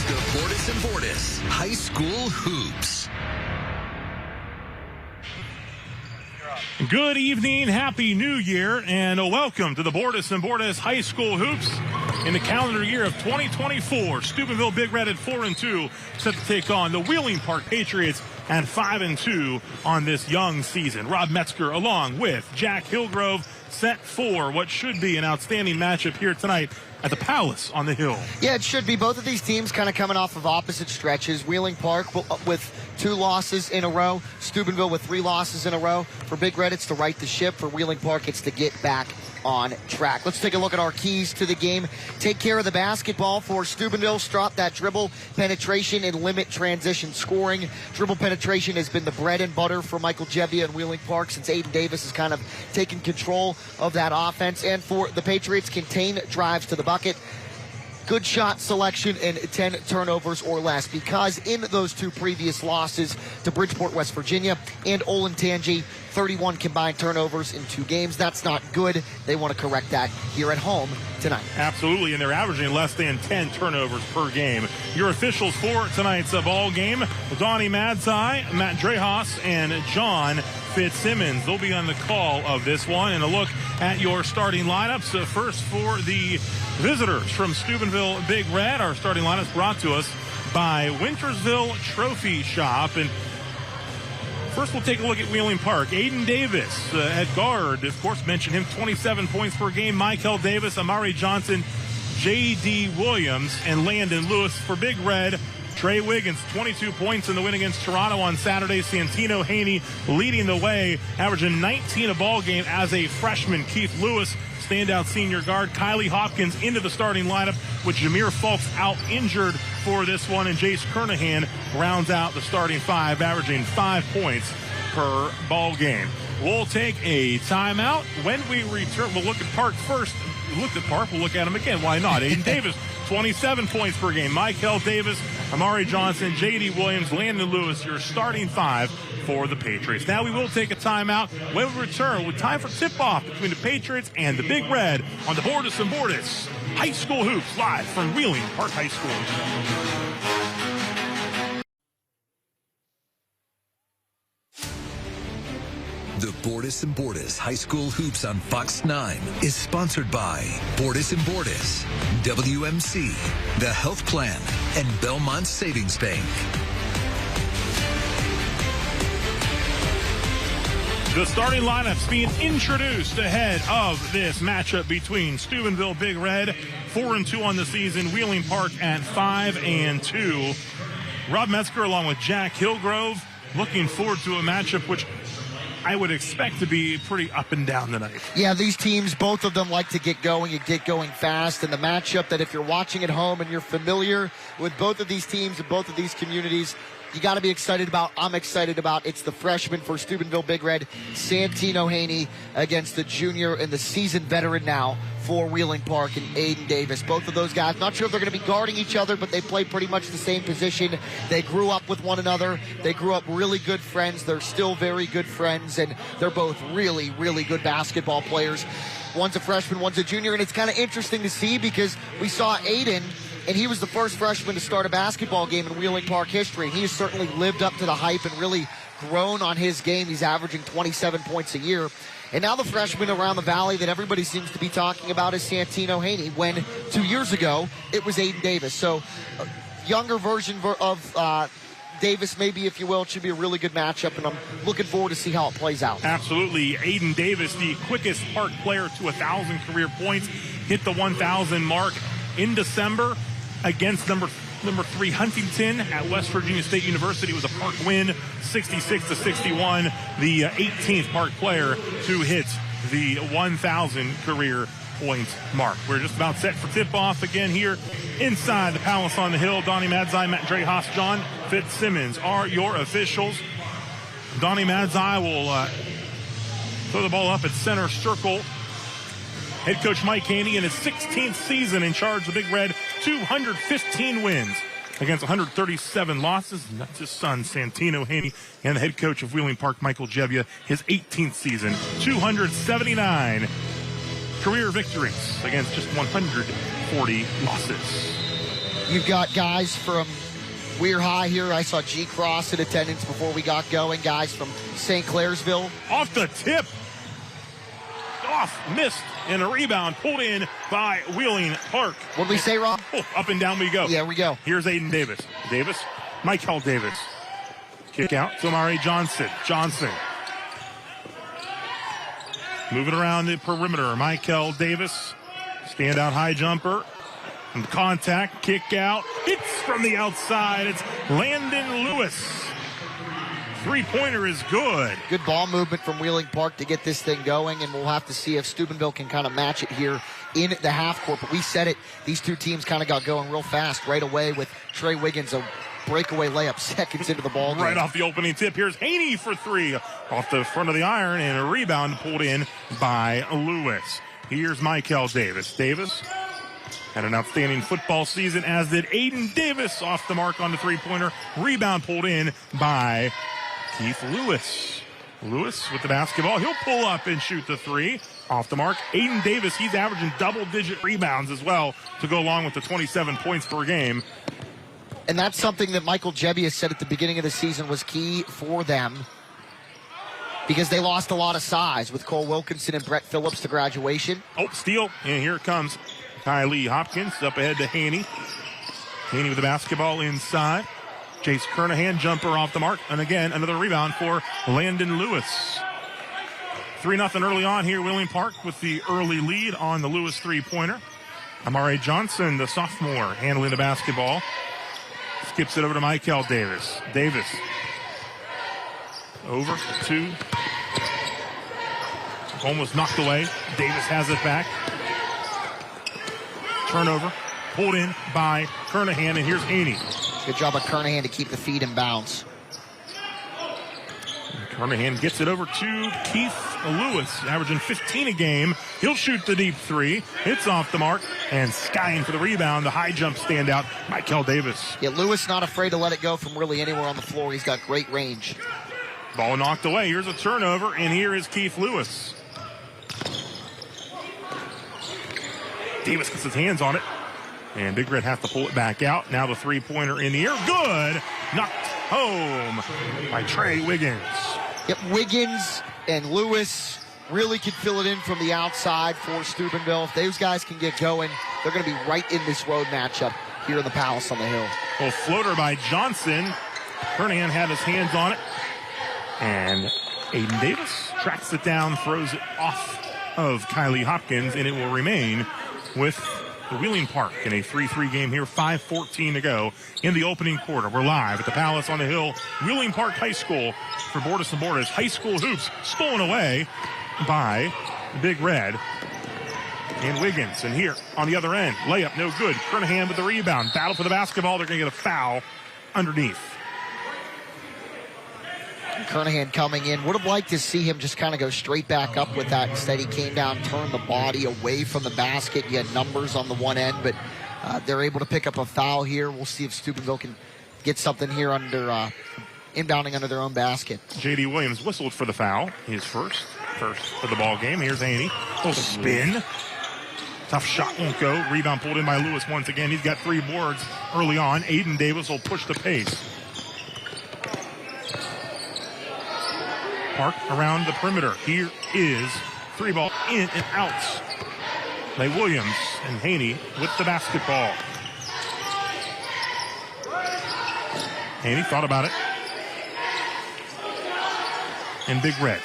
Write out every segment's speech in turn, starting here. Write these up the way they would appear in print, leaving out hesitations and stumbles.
The Bordas and Bordas High School Hoops. Good evening, Happy New Year, and welcome to the Bordas and Bordas High School Hoops in the calendar year of 2024. Steubenville Big Red at 4-2, set to take on the Wheeling Park Patriots at 5-2 on this young season. Rob Metzger along with Jack Hillgrove set for what should be an outstanding matchup here tonight at the Palace on the Hill. Yeah, it should be. Both of these teams kind of coming off of opposite stretches. Wheeling Park with 2 losses in a row. Steubenville with 3 losses in a row. For Big Red, it's to right the ship. For Wheeling Park, it's to get back on track. Let's take a look at our keys to the game. Take care of the basketball for Steubenville. Stop that dribble penetration and limit transition scoring. Dribble penetration has been the bread and butter for Michael Jebbia and Wheeling Park since Aiden Davis has kind of taken control of that offense. And for the Patriots, contain drives to the bucket. Good shot selection and 10 turnovers or less, because in those 2 previous losses to Bridgeport, West Virginia and Olentangy, 31 combined turnovers in 2 games. That's not good. They want to correct that here at home tonight. Absolutely, and they're averaging less than 10 turnovers per game. Your officials for tonight's ball game, Donnie Madzai, Matt Drehas, and John Fitzsimmons. They'll be on the call of this one. And a look at your starting lineups. First for the visitors from Steubenville Big Red. Our starting lineups brought to us by Wintersville Trophy Shop. And first we'll take a look at Wheeling Park. Aiden Davis at guard. Of course, mentioned him, 27 points per game. Michael Davis, Amari Johnson, J.D. Williams, and Landon Lewis. For Big Red, Trey Wiggins, 22 points in the win against Toronto on Saturday. Santino Haney leading the way, averaging 19 a ball game as a freshman. Keith Lewis, standout senior guard. Kylie Hopkins into the starting lineup with Jameer Fulks out injured for this one. And Jace Kernahan rounds out the starting 5, averaging 5 points per ball game. We'll take a timeout. When we return, we'll look at Park first. We looked at Park, we'll look at him again. Why not? Aiden Davis, 27 points per game. Michael Davis, Amari Johnson, J.D. Williams, Landon Lewis, your starting 5 for the Patriots. Now we will take a timeout. When we return, with time for tip-off between the Patriots and the Big Red on the Bordas and Bordas High School Hoops, live from Wheeling Park High School. The Bordas and Bordas High School Hoops on Fox 9 is sponsored by Bordas and Bordas, WMC, The Health Plan, and Belmont Savings Bank. The starting lineups being introduced ahead of this matchup between Steubenville Big Red, 4-2 on the season, Wheeling Park at 5-2. Rob Metzger along with Jack Hillgrove, looking forward to a matchup which I would expect to be pretty up and down tonight. Yeah, these teams, both of them like to get going and get going fast. And the matchup that if you're watching at home and you're familiar with both of these teams and both of these communities, you got to be excited about. I'm excited about. It's the freshman for Steubenville Big Red, Santino Haney, against the junior and the seasoned veteran now for Wheeling Park and Aiden Davis. Both of those guys, not sure if they're going to be guarding each other, but they play pretty much the same position. They grew up with one another. They grew up really good friends. They're still very good friends, and they're both really, really good basketball players. One's a freshman, one's a junior, and it's kind of interesting to see because we saw Aiden, and he was the first freshman to start a basketball game in Wheeling Park history, and he has certainly lived up to the hype and really grown on his game. He's averaging 27 points a year. And now the freshman around the valley that everybody seems to be talking about is Santino Haney, when 2 years ago it was Aiden Davis. So younger version of Davis, maybe, if you will. It should be a really good matchup, and I'm looking forward to see how it plays out. Absolutely. Aiden Davis, the quickest Park player to 1,000 career points, hit the 1,000 mark in December against number 3 Huntington at West Virginia State University. It was a Park win, 66-61. The 18th Park player to hit the 1,000 career point mark. We're just about set for tip-off again here inside the Palace on the Hill. Donnie Madzai, Matt Drehas, John Fitzsimmons are your officials. Donnie Madzai will throw the ball up at center circle. Head coach Mike Haney in his 16th season in charge of the Big Red, 215 wins against 137 losses. And that's his son, Santino Haney, and the head coach of Wheeling Park, Michael Jebbia, his 18th season, 279 career victories against just 140 losses. You've got guys from Weir High here. I saw G Cross in attendance before we got going. Guys from St. Clairsville. Off the tip. Off, missed, and a rebound pulled in by Wheeling Park. What did we say, Rob? Oh, up and down we go. Yeah, we go. Here's Aiden Davis. Michael Davis. Kick out to Amari Johnson. Moving around the perimeter. Michael Davis. Standout high jumper. And contact, kick out. Hits from the outside. It's Landon Lewis. Three-pointer is good. Good ball movement from Wheeling Park to get this thing going, and we'll have to see if Steubenville can kind of match it here in the half court. But we said it, these two teams kind of got going real fast right away with Trey Wiggins, a breakaway layup seconds into the ball game. Right off the opening tip. Here's Haney for three off the front of the iron, and a rebound pulled in by Lewis. Here's Michael Davis. Davis had an outstanding football season, as did Aiden Davis, off the mark on the three-pointer. Rebound pulled in by Keith Lewis. Lewis with the basketball. He'll pull up and shoot the three. Off the mark. Aiden Davis, he's averaging double-digit rebounds as well to go along with the 27 points per game. And that's something that Michael Jebius said at the beginning of the season was key for them, because they lost a lot of size with Cole Wilkinson and Brett Phillips to graduation. Oh, steal. And here it comes. Kylie Hopkins up ahead to Haney. Haney with the basketball inside. Chase Kernahan, jumper off the mark. And again, another rebound for Landon Lewis. 3-0 early on here. Wheeling Park with the early lead on the Lewis three-pointer. Amari Johnson, the sophomore, handling the basketball. Skips it over to Michael Davis. Davis over to. Almost knocked away. Davis has it back. Turnover. Pulled in by Kernahan, and here's Haney. Good job of Kernahan to keep the feet in bounds. Kernahan gets it over to Keith Lewis, averaging 15 a game. He'll shoot the deep three. It's off the mark, and skying for the rebound, the high jump standout, Michael Davis. Yeah, Lewis not afraid to let it go from really anywhere on the floor. He's got great range. Ball knocked away. Here's a turnover, and here is Keith Lewis. Davis gets his hands on it, and Big Red has to pull it back out. Now the three-pointer in the air. Good. Knocked home by Trey Wiggins. Yep, Wiggins and Lewis really could fill it in from the outside for Steubenville. If those guys can get going, they're going to be right in this road matchup here in the Palace on the Hill. Well, floater by Johnson. Kernahan had his hands on it. And Aiden Davis tracks it down, throws it off of Kylie Hopkins, and it will remain with the Wheeling Park in a 3-3 game here. 5:14 to go in the opening quarter. We're live at the Palace on the Hill, Wheeling Park High School for Bordas and Bordas. High school hoops stolen away by Big Red and Wiggins. And here on the other end, layup no good. Kernahan with the rebound. Battle for the basketball. They're going to get a foul underneath. Kernahan coming in. Would have liked to see him just kind of go straight back up with that. Instead, he came down, turned the body away from the basket. You had numbers on the one end, but they're able to pick up a foul here. We'll see if Steubenville can get something here under inbounding under their own basket. J.D. Williams whistled for the foul. His first for the ball game. Here's Haney. Little spin. Tough shot won't go. Rebound pulled in by Lewis once again. He's got 3 boards early on. Aiden Davis will push the pace. Park around the perimeter. Here is 3 ball in and out by Williams, and Haney with the basketball. Haney thought about it. And Big Red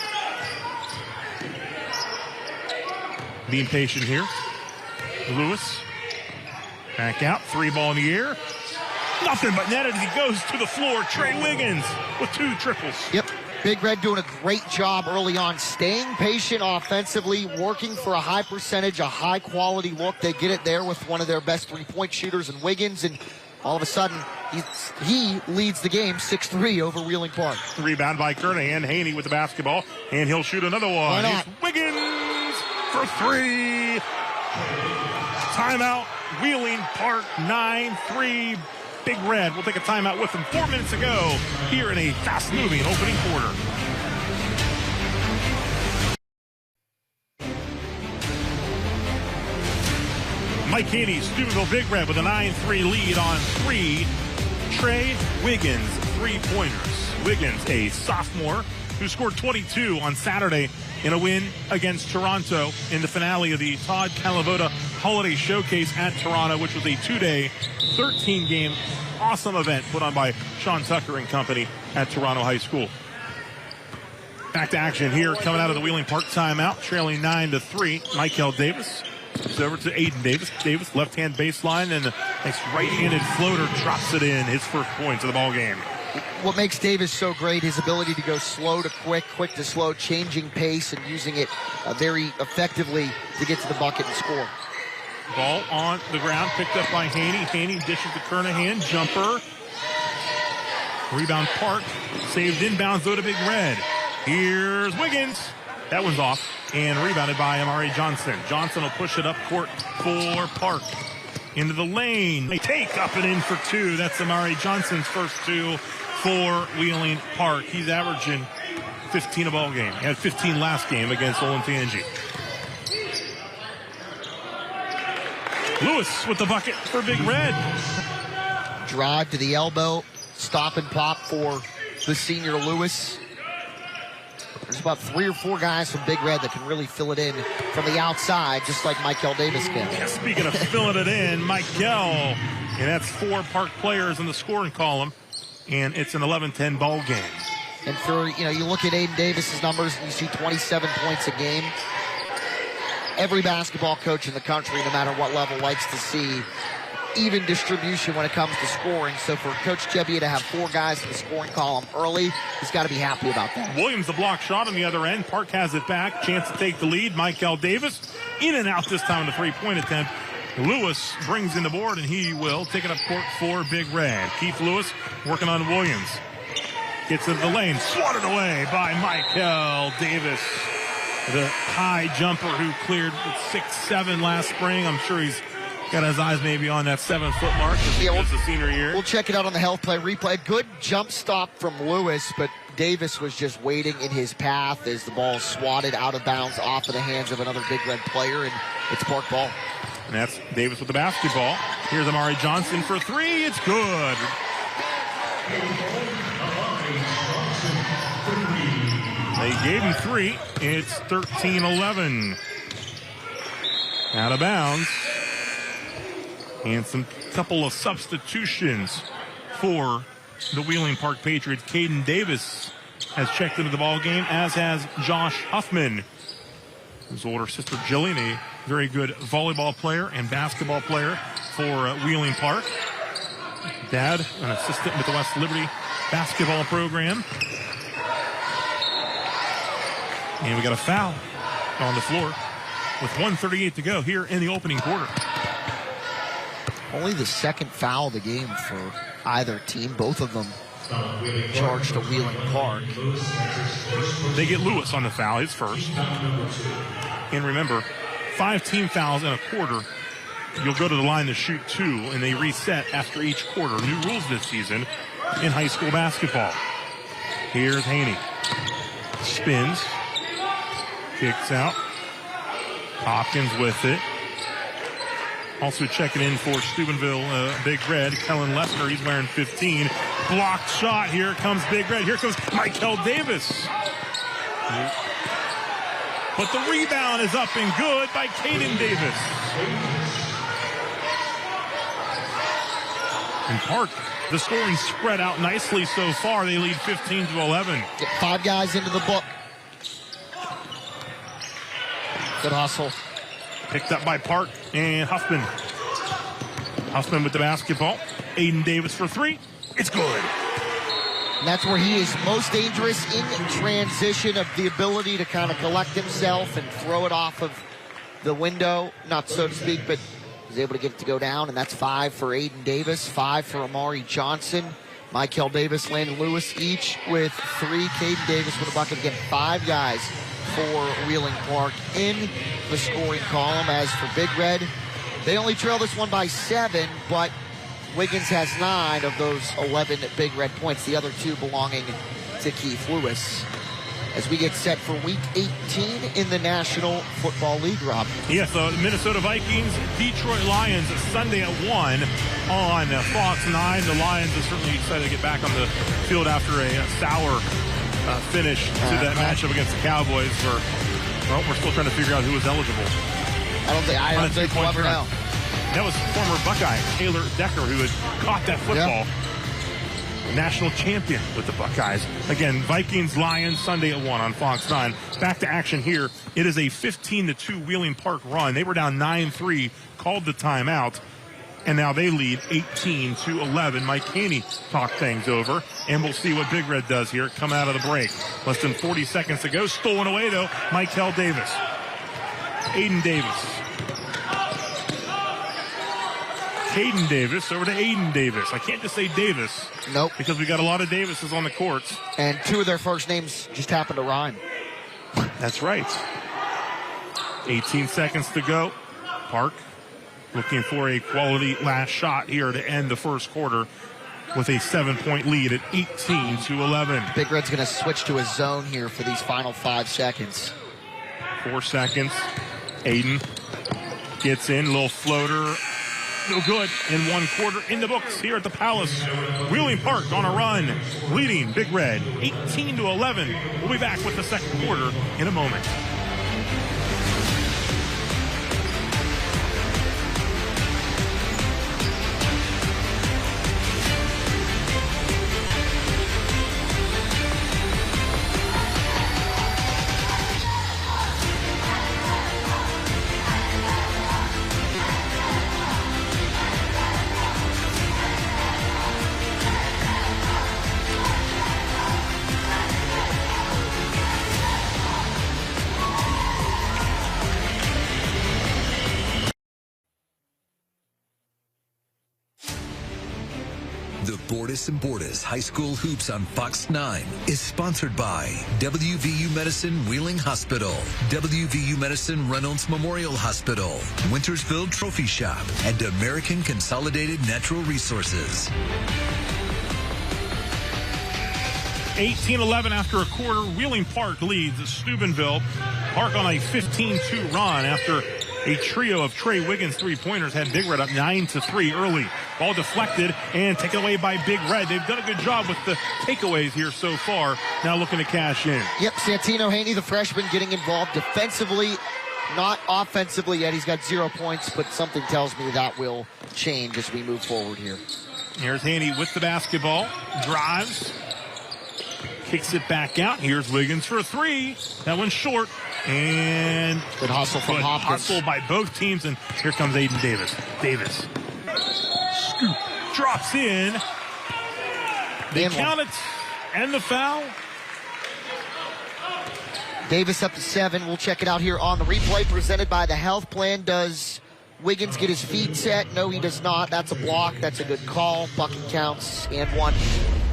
being patient here. Lewis back out. 3 ball in the air. Nothing but net as he goes to the floor. Trey Wiggins with 2 triples. Yep. Big Red doing a great job early on, staying patient offensively, working for a high percentage, a high-quality look. They get it there with one of their best three-point shooters in Wiggins, and all of a sudden, he leads the game 6-3 over Wheeling Park. Rebound by Kernahan. Haney with the basketball, and he'll shoot another one. Why not? It's Wiggins for 3. Timeout, Wheeling Park, 9-3. Big Red will take a timeout with them 4 minutes ago here in a fast-moving opening quarter. Mike Haney, Steubenville Big Red with a 9-3 lead on 3. Trey Wiggins, 3-pointers. Wiggins, a sophomore who scored 22 on Saturday in a win against Toronto in the finale of the Todd Calavoda Holiday Showcase at Toronto, which was a 2-day, 13-game awesome event put on by Sean Tucker and company at Toronto High School. Back to action here, coming out of the Wheeling Park timeout, trailing 9-3. Michael Davis. It's over to Aiden Davis. Davis, left-hand baseline, and a nice right-handed floater drops it in. His first points of the ball game. What makes Davis so great, his ability to go slow to quick, quick to slow, changing pace and using it very effectively to get to the bucket and score. Ball on the ground, picked up by Haney. Haney dishes to Kernahan, jumper. Rebound Park, saved inbounds though to Big Red. Here's Wiggins. That one's off and rebounded by Amari Johnson. Johnson will push it up court for Park. Into the lane. They take up and in for 2. That's Amari Johnson's first 2 for Wheeling Park. He's averaging 15 a ball game. He had 15 last game against Olentangy. Lewis with the bucket for Big Red. Drive to the elbow. Stop and pop for the senior Lewis. There's about 3 or 4 guys from Big Red that can really fill it in from the outside, just like Michael Davis can. Yeah, speaking of filling it in, Michael, and that's 4 Park players in the scoring column, and it's an 11-10 ball game. And for, you look at Aiden Davis's numbers, and you see 27 points a game. Every basketball coach in the country, no matter what level, likes to see even distribution when it comes to scoring. So for Coach Gebbia to have 4 guys in the scoring column early, he's got to be happy about that. Williams, the block shot on the other end. Park has it back. Chance to take the lead. Michael Davis in and out this time in the 3-point attempt. Lewis brings in the board, and he will take it up court for Big Red. Keith Lewis working on Williams. Gets into the lane. Swatted away by Michael Davis. The high jumper who cleared 6'7" last spring. I'm sure he's got his eyes maybe on that 7-foot mark as he goes the senior year. We'll check it out on the health play replay. Good jump stop from Lewis, but Davis was just waiting in his path as the ball swatted out of bounds off of the hands of another Big Red player, and it's Park ball. And that's Davis with the basketball. Here's Amari Johnson for 3. It's good. They gave him 3. It's 13-11. Out of bounds. And some couple of substitutions for the Wheeling Park Patriots. Caden Davis has checked into the ball game, as has Josh Huffman. His older sister Jillian, a very good volleyball player and basketball player for Wheeling Park. Dad, an assistant with the West Liberty basketball program. And we got a foul on the floor with 1:38 to go here in the opening quarter. Only the second foul of the game for either team. Both of them charged to Wheeling Park. They get Lewis on the foul, his first. And remember, 5 team fouls in a quarter. You'll go to the line to shoot 2, and they reset after each quarter. New rules this season in high school basketball. Here's Haney. Spins. Kicks out. Hopkins with it. Also checking in for Steubenville Big Red, Kellen Lester. He's wearing 15. Blocked shot. Here comes Big Red. Here comes Michael Davis. But the rebound is up and good by Caden Davis. And Park, the scoring spread out nicely so far. They lead 15-11. Get 5 guys into the book. Good hustle. Picked up by Park and Huffman. Huffman with the basketball. Aiden Davis for 3. It's good. And that's where he is most dangerous in transition, of the ability to kind of collect himself and throw it off of the window, not so to speak, but he's able to get it to go down. And that's 5 for Aiden Davis, 5 for Amari Johnson. Michael Davis, Landon Lewis, each with 3. Caden Davis with a bucket. Again, 5 guys for Wheeling Park in the scoring column. As for Big Red, they only trail this one by 7, but Wiggins has 9 of those 11 Big Red points, the other 2 belonging to Keith Lewis. as we get set for Week 18 in the National Football League, Rob. Yes, the Minnesota Vikings, Detroit Lions, Sunday at 1 on Fox 9. The Lions are certainly excited to get back on the field after a sour finish to that matchup against the Cowboys. We're still trying to figure out who was eligible. I don't think we'll ever know. That was former Buckeye Taylor Decker, who had caught that football. National champion with the Buckeyes. Again, Vikings, Lions, Sunday at 1 on Fox 9. Back to action here. It is a 15-2 Wheeling Park run. They were down 9-3, called the timeout, and now they lead 18-11. Mike Haney talked things over, and we'll see what Big Red does here coming out of the break. Less than 40 seconds to go. Stolen away, though, Michael Davis. Aiden Davis. Caden Davis over to Aiden Davis. I can't just say Davis. Nope. Because we got a lot of Davises on the courts. And two of their first names just happen to rhyme. That's right. 18 seconds to go. Park looking for a quality last shot here to end the first quarter with a 7-point lead at 18-11. Big Red's going to switch to a zone here for these final 5 seconds. 4 seconds. Aiden gets in, little floater. No good in 1 quarter in the books here at the Palace. Wheeling Park on a run, leading Big Red 18-11. We'll be back with the second quarter in a moment. Bordas and Bordas High School Hoops on Fox 9 is sponsored by WVU Medicine Wheeling Hospital, WVU Medicine Reynolds Memorial Hospital, Wintersville Trophy Shop, and American Consolidated Natural Resources. 18-11 after a quarter. Wheeling Park leads Steubenville. Park on a 15-2 run after a trio of Trey Wiggins three-pointers had Big Red up 9-3 early. Ball deflected and taken away by Big Red. They've done a good job with the takeaways here so far. Now looking to cash in. Yep, Santino Haney, the freshman, getting involved defensively, not offensively yet. He's got 0 points, but something tells me that will change as we move forward here. Here's Haney with the basketball. Drives. Kicks it back out. Here's Wiggins for a 3. That one's short. And good hustle from Hopkins. Hustle by both teams. And here comes Aiden Davis. Davis. Scoop. Drops in. They count it. And the foul. Davis up to 7. We'll check it out here on the replay presented by the Health Plan. Does Wiggins get his feet set? No, he does not. That's a block. That's a good call. Bucket counts and 1.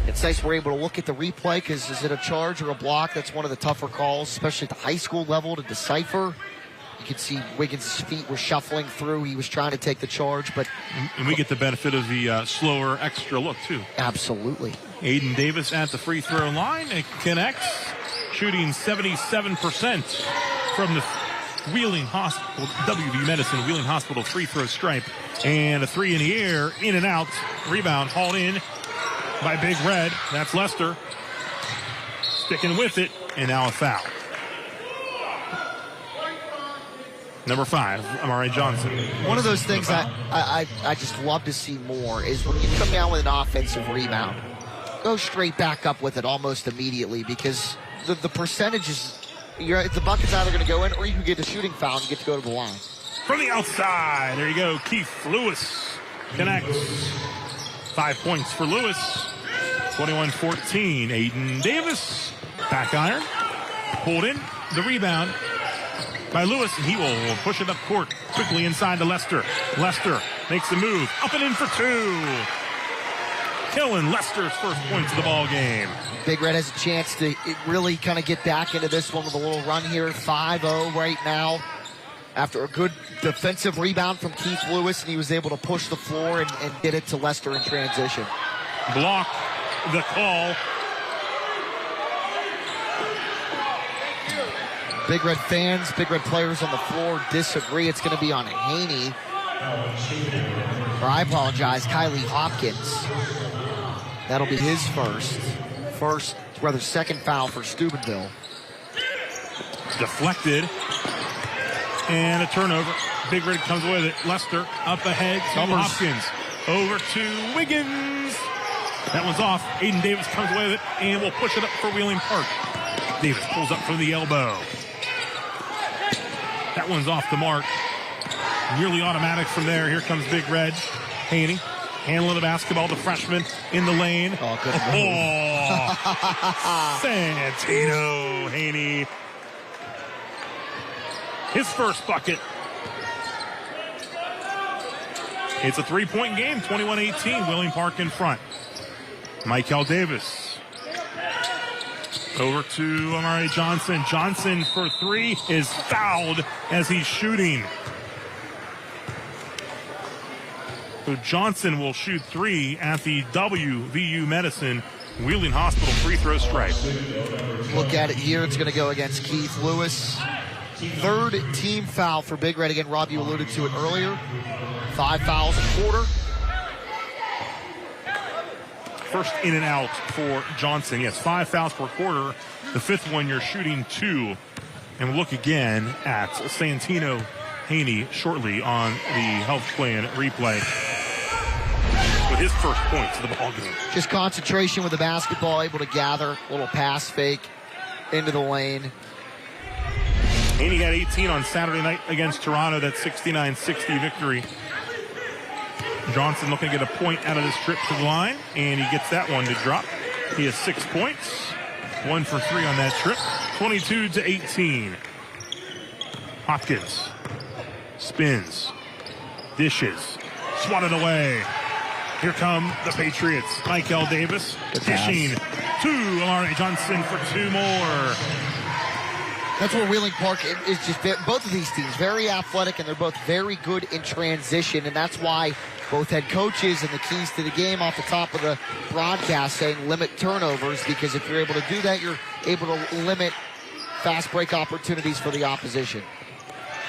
It's nice we're able to look at the replay because is it a charge or a block? That's one of the tougher calls, especially at the high school level to decipher. You can see Wiggins' feet were shuffling through. He was trying to take the charge, but... And we get the benefit of the slower extra look, too. Absolutely. Aiden Davis at the free throw line. It connects, shooting 77% from the Wheeling Hospital, WVU Medicine Wheeling Hospital free throw stripe. And a 3 in the air, in and out. Rebound hauled in by Big Red. That's Lester. Sticking with it, and now a foul. Number 5, Amari Johnson. One of those things that I just love to see more is when you come down with an offensive rebound, go straight back up with it almost immediately because the percentages, the bucket's either going to go in or you can get a shooting foul and get to go to the line. From the outside, there you go. Keith Lewis connects. 5 points for Lewis. 21-14. Aiden Davis. Back iron. Pulled in. The rebound by Lewis, and he will push it up court quickly inside to Lester. Lester makes the move. Up and in for 2. Killing Lester's first points of the ball game. Big Red has a chance to really kind of get back into this one with a little run here. 5-0 right now. After a good defensive rebound from Keith Lewis, and he was able to push the floor and get it to Lester in transition. Block the call. Big Red fans, Big Red players on the floor disagree. It's going to be on Haney. Or I apologize, Kylie Hopkins. That'll be his second foul for Steubenville. Deflected. And a turnover. Big Red comes away with it. Lester up ahead to Hopkins. Over to Wiggins. That one's off. Aiden Davis comes away with it and will push it up for Wheeling Park. Davis pulls up from the elbow. That one's off the mark. Nearly automatic from there. Here comes Big Red. Haney handling the basketball. The freshman in the lane. Oh, good. Santino Haney. His first bucket. It's a three-point game. 21-18. Wheeling Park in front. Michael Davis. Over to Amari Johnson. Johnson for three is fouled as he's shooting. So Johnson will shoot three at the WVU Medicine Wheeling Hospital free throw stripe. Look at it here. It's going to go against Keith Lewis. Third team foul for Big Red. Again, Rob, you alluded to it earlier. 5 fouls a quarter. First in and out for Johnson. Yes, 5 fouls per quarter. The fifth one, you're shooting 2. And we'll look again at Santino Haney shortly on the health plan replay with his first points of the ball game. Just concentration with the basketball, able to gather, a little pass fake into the lane. Haney had 18 on Saturday night against Toronto, that 69-60 victory. Johnson looking to get a point out of this trip to the line, and he gets that one to drop. He has 6 points, 1 for 3 on that trip, 22-18. Hopkins spins, dishes, swatted away. Here come the Patriots. Michael Davis dishing to Amari Johnson for 2 more. That's where Wheeling Park is just, both of these teams, very athletic, and they're both very good in transition, and that's why both head coaches and the keys to the game off the top of the broadcast saying limit turnovers, because if you're able to do that, you're able to limit fast break opportunities for the opposition.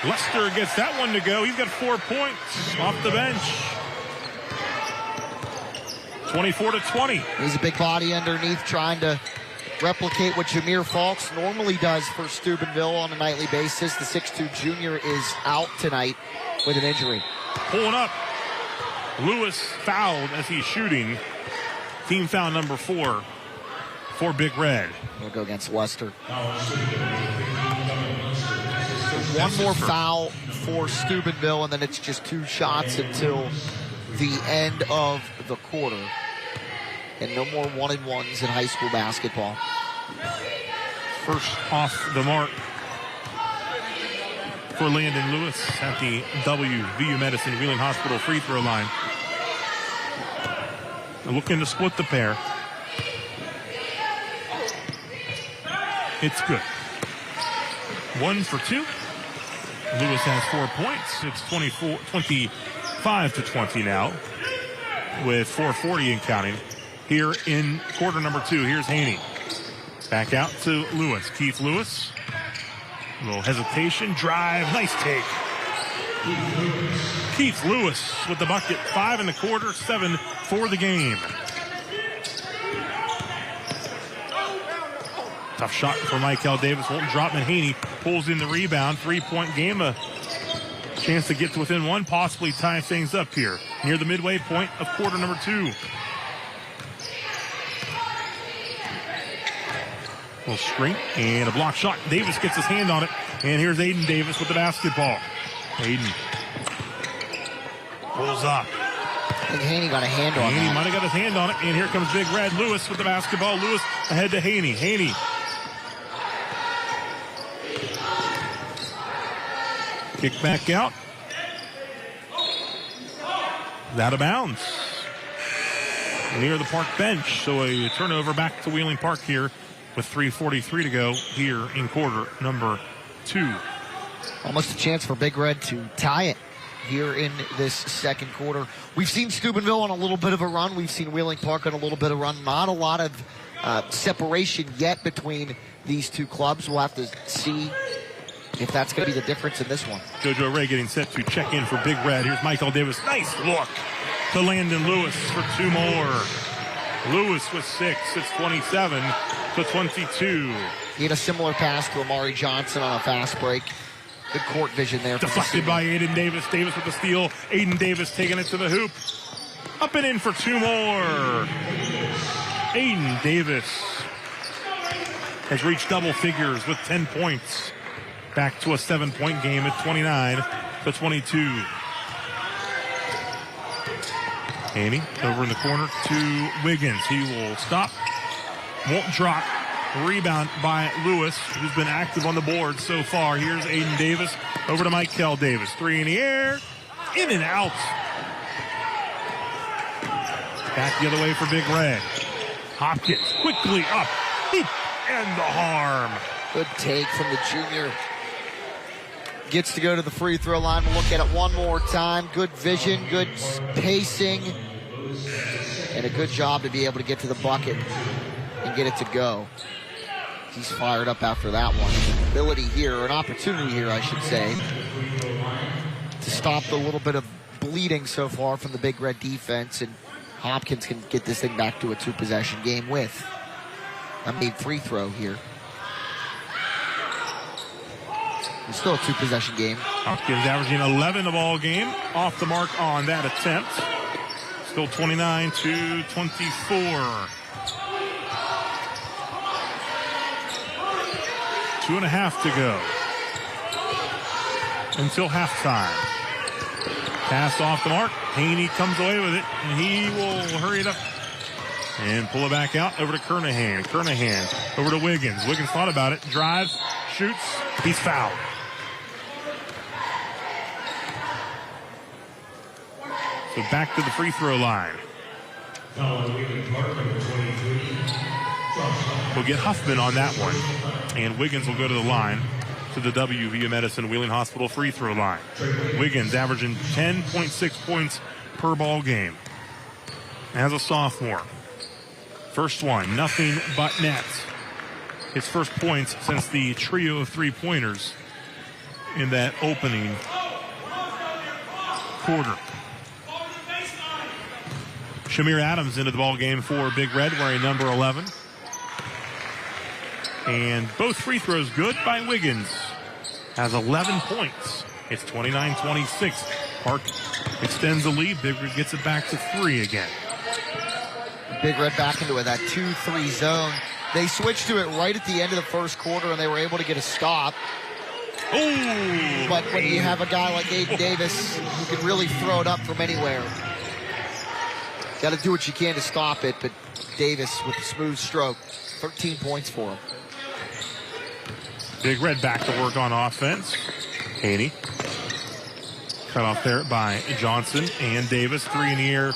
Lester gets that one to go. He's got 4 points off the bench. 24-20. He's a big body underneath, trying to replicate what Jameer Falks normally does for Steubenville on a nightly basis. The 6'2 junior is out tonight with an injury. Pulling up. Lewis fouled as he's shooting. Team foul number 4 for Big Red. We'll go against Lester. One more foul for Steubenville, and then it's just 2 shots until the end of the quarter. And no more 1-and-1s in high school basketball. First off the mark for Landon Lewis at the WVU Medicine Wheeling Hospital free throw line. They're looking to split the pair. It's good. 1 for 2. Lewis has 4 points. It's 25-20 now with 4:40 and counting. Here in quarter number 2, here's Haney. Back out to Lewis. Keith Lewis. A little hesitation. Drive. Nice take. Keith Lewis with the bucket. 5 in the quarter. 7 for the game. Tough shot for Michael Davis. Won't drop, and Haney pulls in the rebound. 3-point game. A chance to get to within 1. Possibly tie things up here near the midway point of quarter number 2. Little screen and a block shot. Davis gets his hand on it, and here's Aiden Davis with the basketball. Aiden pulls up. I think Haney got a hand on it. Haney might have got his hand on it, and here comes Big Red. Lewis with the basketball. Lewis ahead to Haney. Haney kick back out. Out of bounds near the Park bench. So a turnover back to Wheeling Park here with 3:43 to go here in quarter number 2. Almost a chance for Big Red to tie it here in this second quarter. We've seen Steubenville on a little bit of a run. We've seen Wheeling Park on a little bit of a run. Not a lot of separation yet between these two clubs. We'll have to see if that's going to be the difference in this one. JoJo Ray getting set to check in for Big Red. Here's Michael Davis. Nice look to Landon Lewis for 2 more. Lewis with 6. It's 27-22. He had a similar pass to Amari Johnson on a fast break. Good court vision there. Deflected by Aiden Davis. Davis with the steal. Aiden Davis taking it to the hoop. Up and in for 2 more. Aiden Davis has reached double figures with 10 points. Back to a 7-point game at 29-22. Haney over in the corner to Wiggins. He will stop. Won't drop. Rebound by Lewis, who's been active on the board so far. Here's Aiden Davis over to Michael Davis. 3 in the air. In and out. Back the other way for Big Red. Hopkins quickly up. Deep and the harm. Good take from the junior. Gets to go to the free throw line. We'll look at it one more time. Good vision, good pacing, and a good job to be able to get to the bucket and get it to go. He's fired up after that one. An ability here, or an opportunity here, I should say, to stop the little bit of bleeding so far from the Big Red defense, and Hopkins can get this thing back to a 2-possession game with a made free throw here. It's still a 2-possession game. Hopkins averaging 11 of all game. Off the mark on that attempt. Still 29-24. 2.5 to go until halftime. Pass off the mark. Haney comes away with it, and he will hurry it up and pull it back out over to Kernahan. Kernahan over to Wiggins. Wiggins thought about it. Drives, shoots. He's fouled. So back to the free throw line. We'll get Huffman on that one. And Wiggins will go to the line, to the WVU Medicine Wheeling Hospital free throw line. Wiggins averaging 10.6 points per ball game as a sophomore. First one, nothing but net. His first points since the trio of 3-pointers in that opening quarter. Shamir Adams into the ball game for Big Red, wearing number 11. And both free throws good by Wiggins. Has 11 points. It's 29-26. Park extends the lead. Big Red gets it back to 3 again. Big Red back into that 2-3 zone. They switched to it right at the end of the first quarter, and they were able to get a stop. Oh! But when you have a guy like Aiden Davis who can really throw it up from anywhere, got to do what you can to stop it. But Davis with a smooth stroke, 13 points for him. Big Red back to work on offense. Haney cut off there by Johnson and Davis. 3 in the air.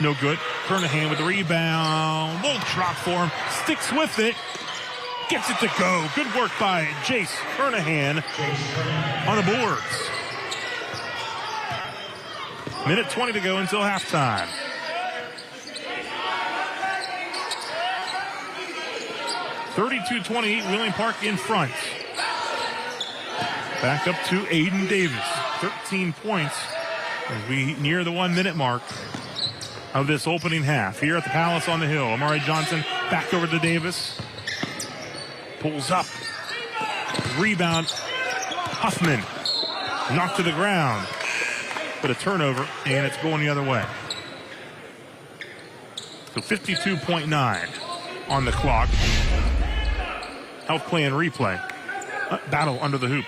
No good. Kernahan with the rebound. Little drop for him. Sticks with it. Gets it to go. Good work by Jace Kernahan on the boards. Minute 20 to go until halftime. (32-28) Wheeling Park in front. Back up to Aiden Davis. 13 points as we near the 1-minute mark of this opening half. Here at the Palace on the Hill, Amari Johnson back over to Davis. Pulls up. Rebound. Huffman knocked to the ground. But a turnover, and it's going the other way. So 52.9 on the clock. Health plan replay. Battle under the hoop.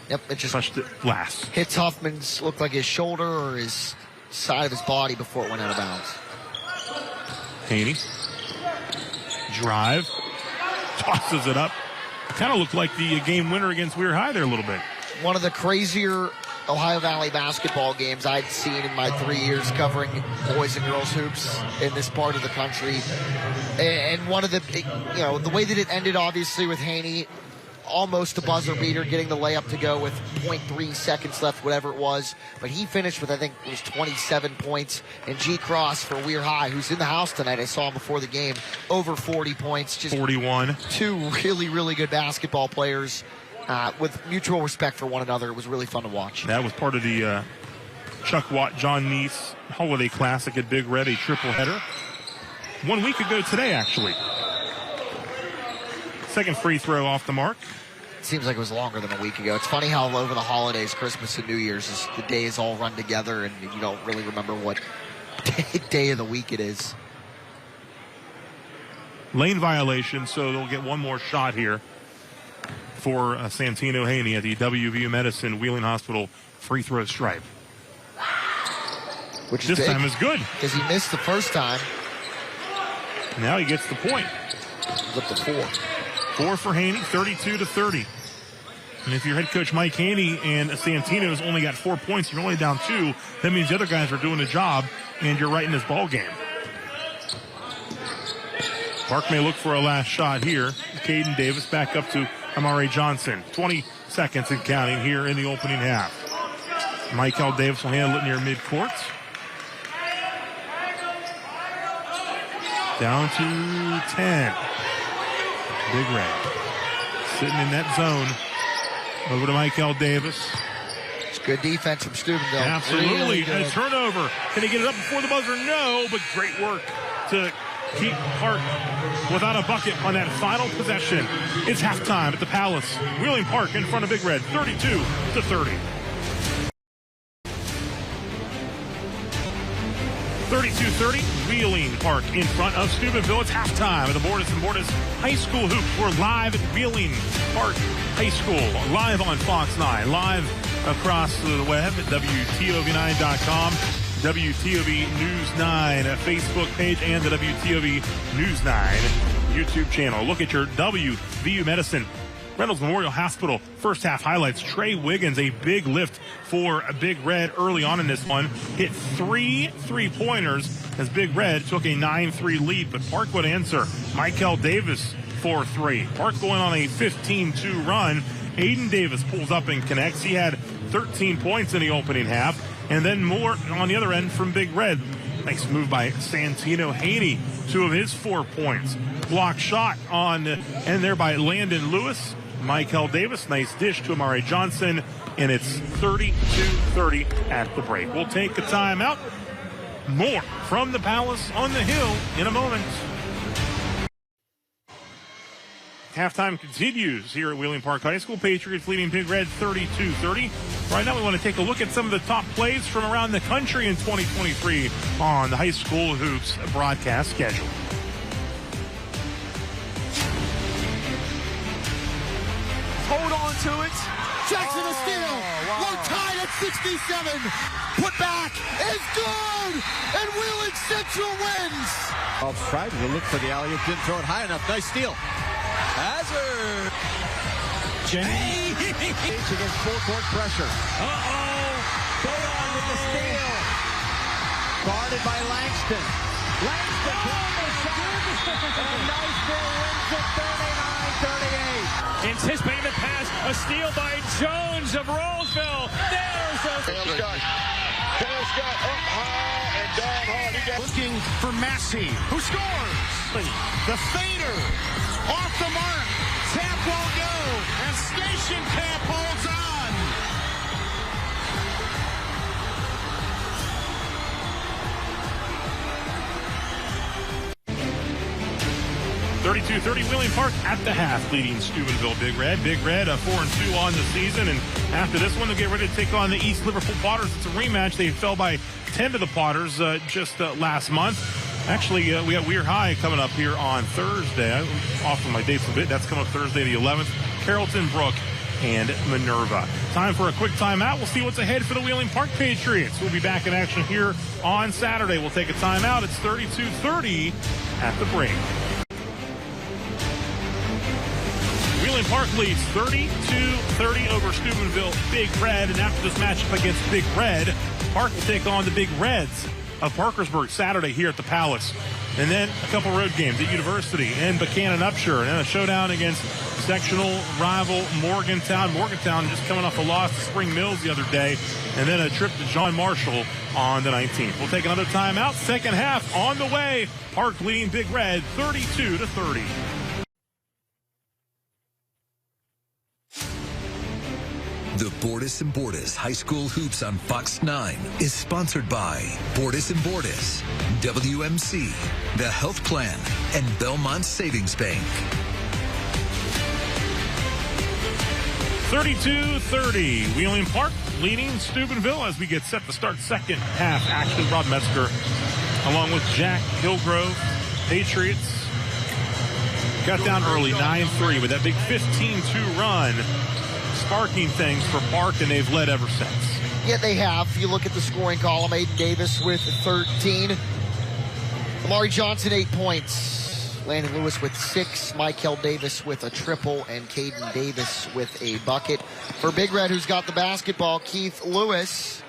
Yep, it just touched it last. Hits Huffman's, looked like his shoulder or his side of his body before it went out of bounds. Haney. Drive. Tosses it up. Kind of looked like the game winner against Weir High there a little bit. One of the crazier Ohio Valley basketball games I'd seen in my 3 years covering boys and girls hoops in this part of the country. And one of the, the way that it ended, obviously, with Haney almost a buzzer beater, getting the layup to go with 0.3 seconds left, whatever it was. But he finished with, I think it was 27 points. And G. Cross for Weir High, who's in the house tonight. I saw him before the game, over 40 points. Just 41. Two really, really good basketball players with mutual respect for one another. It was really fun to watch. That was part of the Chuck Watt, John Neese Holiday Classic at Big Red, a triple header. 1 week ago today, actually. Second free throw off the mark. Seems like it was longer than a week ago. It's funny how over the holidays, Christmas and New Year's, the days all run together and you don't really remember what day of the week it is. Lane violation, so they'll get one more shot here for Santino Haney at the WVU Medicine Wheeling Hospital free throw stripe. Which this time is good. Because he missed the first time. Now he gets the point. He's up to 4. 4 for Haney, 32-30. And if your head coach Mike Haney and Santino's only got 4 points, you're only down 2. That means the other guys are doing a job, and you're right in this ball game. Park may look for a last shot here. Caden Davis back up to Amari Johnson. 20 seconds and counting here in the opening half. Michael Davis will handle it near midcourt. Down to 10. Big Red sitting in that zone. Over to Michael Davis. It's good defense from Steubenville. Absolutely. Really and a turnover. Can he get it up before the buzzer? No, but great work to keep Park without a bucket on that final possession. It's halftime at the Palace. Wheeling Park in front of Big Red, 32-30. 32-30, Wheeling Park in front of Steubenville. It's halftime at the Bordas & Bordas High School Hoops. We're live at Wheeling Park High School, live on Fox 9, live across the web at WTOV9.com, WTOV News 9 Facebook page, and the WTOV News 9 YouTube channel. Look at your WVU Medicine Reynolds Memorial Hospital first half highlights. Trey Wiggins, a big lift for a Big Red early on in this one. Hit 3 3-pointers as Big Red took a 9-3 lead, but Park would answer. Michael Davis for 3. Park going on a 15-2 run. Aiden Davis pulls up and connects. He had 13 points in the opening half, and then more on the other end from Big Red. Nice move by Santino Haney, 2 of his 4 points. Block shot on end there by Landon Lewis. Michael Davis, nice dish to Amari Johnson, and it's 32-30 at the break. We'll take a timeout. More from the Palace on the Hill in a moment. Halftime continues here at Wheeling Park High School. Patriots leading Big Red 32-30. Right now we want to take a look at some of the top plays from around the country in 2023 on the High School Hoops broadcast schedule. Hold on to it. Jackson a steal. Wow. We're tied at 67. Put back is good. And Wheeling Central wins. Tried to look for the alley-oop, didn't throw it high enough. Nice steal. Hazard. Jenny. Against full court pressure. Bodan with the steal. Guarded by Langston. Langston blocked the shot. And Niceville wins it 39-38. Anticipating the pass, a steal by Jones of Rollsville. There's a Scott up high and down hard. Looking for Massey, who scores. The fader off the mark. Tap won't go, and Station Camp holds on. 32-30, Wheeling Park at the half, leading Steubenville Big Red. Big Red 4-2 on the season, and after this one, they'll get ready to take on the East Liverpool Potters. It's a rematch. They fell by 10 to the Potters just last month. Actually, we got Weir High coming up here on Thursday. I'm off on my dates a bit. That's coming up Thursday the 11th. Carrollton, Brook, and Minerva. Time for a quick timeout. We'll see what's ahead for the Wheeling Park Patriots. We'll be back in action here on Saturday. We'll take a timeout. It's 32-30 at the break. Wheeling Park leads 32-30 over Steubenville Big Red, and after this matchup against Big Red, Park will take on the Big Reds of Parkersburg Saturday here at the Palace. And then a couple road games at University and Buchanan Upshur, and then a showdown against sectional rival Morgantown. Morgantown just coming off a loss to Spring Mills the other day, and then a trip to John Marshall on the 19th. We'll take another timeout. Second half on the way. Park leading Big Red 32-30. The Bordas & Bordas High School Hoops on Fox 9 is sponsored by Bordas & Bordas, WMC, The Health Plan, and Belmont Savings Bank. 32-30. Wheeling Park leading Steubenville as we get set to start second half action. Rob Metzger along with Jack Hillgrove. Patriots got down early 9-3 with that big 15-2 run, sparking things for Park, and they've led ever since. Yeah, they have. If you look at the scoring column, Aiden Davis with 13. Amari Johnson, 8 points. Landon Lewis with 6. Michael Davis with a triple. And Caden Davis with a bucket. For Big Red, who's got the basketball, Keith Lewis,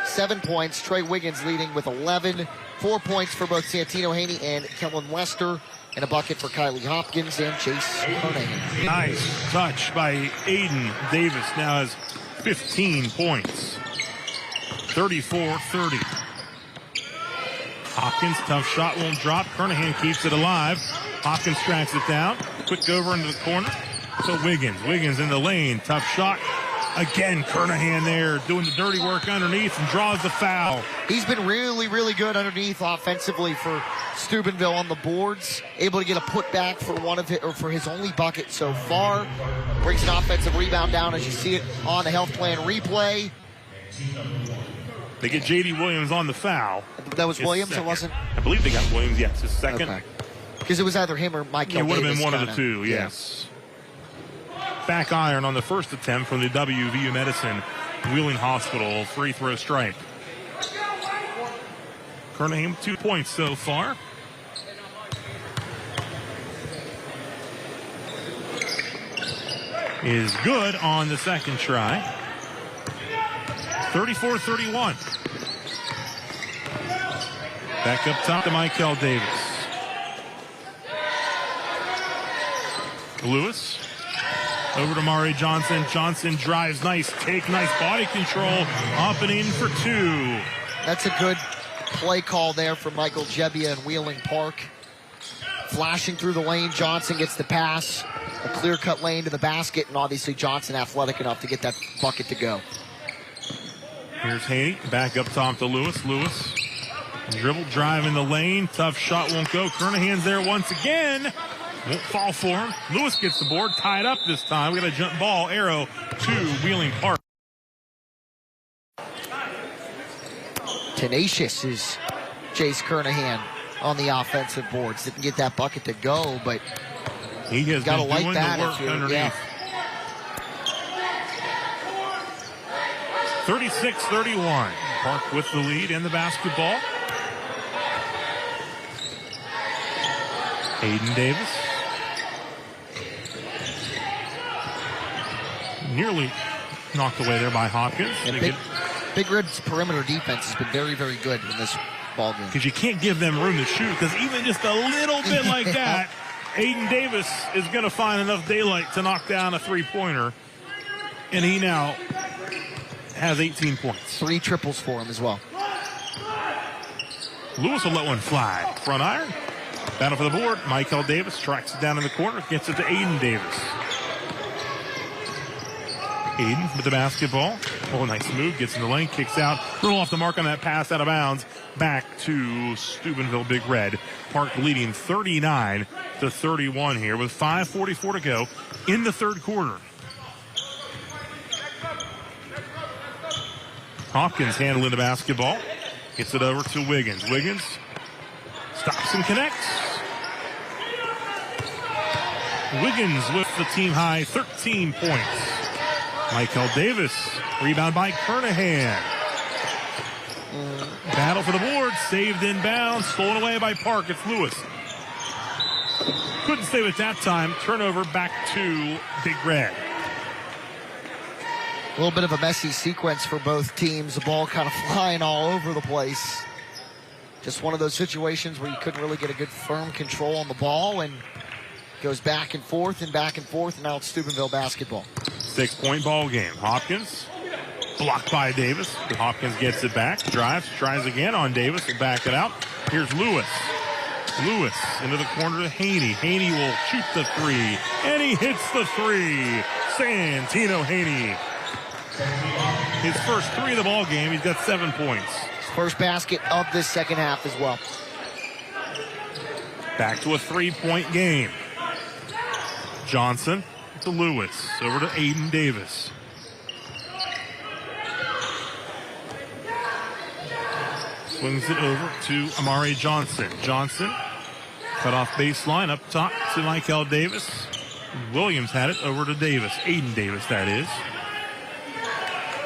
7 points. Trey Wiggins leading with 11. 4 points for both Santino Haney and Kellen Wester. And a bucket for Kylie Hopkins and Chase Kernahan. Nice touch by Aiden Davis. Now has 15 points. 34-30. Hopkins, tough shot, won't drop. Kernahan keeps it alive. Hopkins tracks it down. Quick over into the corner. So Wiggins in the lane. Tough shot. Again, Kernahan there doing the dirty work underneath and draws the foul. He's been really, really good underneath offensively for Steubenville on the boards. Able to get a putback for for his only bucket so far. Brings an offensive rebound down as you see it on the health plan replay. They get J.D. Williams on the foul. That was Williams, second. It wasn't? I believe they got Williams, yes, his second. Okay. Because it was either him or Michael It would Davis. have been one of the two, yes. Back iron on the first attempt from the WVU Medicine Wheeling Hospital free throw stripe. Kernahan 2 points so far. Is good on the second try. 34-31. Back up top to Michael Davis. Lewis. Over to Mari Johnson. Johnson drives, nice take, nice body control. Up and in for 2. That's a good play call there from Michael Jebbia and Wheeling Park. Flashing through the lane, Johnson gets the pass. A clear-cut lane to the basket, and obviously Johnson athletic enough to get that bucket to go. Here's Haney, back up top to Lewis. Lewis, dribble, drive in the lane. Tough shot, won't go. Kernahan's there once again. Won't fall for him. Lewis gets the board, tied up this time. We got a jump ball, arrow to Wheeling Park. Tenacious is Chase Kernahan on the offensive boards. Didn't get that bucket to go, but he has got to been like doing that the work underneath. Yeah. 36-31. Park with the lead in the basketball. Aiden Davis. Nearly knocked away there by Hopkins. Big Red's perimeter defense has been very, very good in this ball game. Because you can't give them room to shoot, because even just a little bit like that, Aiden Davis is going to find enough daylight to knock down a three-pointer. And he now has 18 points. 3 triples for him as well. Lewis will let one fly. Front iron. Battle for the board. Michael Davis tracks it down in the corner. Gets it to Aiden Davis. Aiden with the basketball. Oh, nice move. Gets in the lane. Kicks out. A little off the mark on that pass, out of bounds. Back to Steubenville Big Red. Park leading 39-31 here with 5:44 to go in the third quarter. Hopkins handling the basketball. Gets it over to Wiggins. Wiggins stops and connects. Wiggins with the team high 13 points. Michael Davis, rebound by Kernahan. Battle for the board, saved inbound, stolen away by Park. It's Lewis. Couldn't stay with that time. Turnover back to Big Red. A little bit of a messy sequence for both teams. The ball kind of flying all over the place. Just one of those situations where you couldn't really get a good firm control on the ball and Goes back and forth, and now it's Steubenville basketball. 6-point ball game. Hopkins blocked by Davis. Hopkins gets it back, drives, tries again on Davis, will back it out. Here's Lewis. Lewis into the corner to Haney. Haney will shoot the three, and he hits the three. Santino Haney. His first three of the ball game, he's got 7 points. First basket of this second half as well. Back to a 3-point game. Johnson to Lewis. Over to Aiden Davis. Swings it over to Amari Johnson. Johnson cut off baseline up top to Michael Davis. Williams had it over to Davis. Aiden Davis, that is.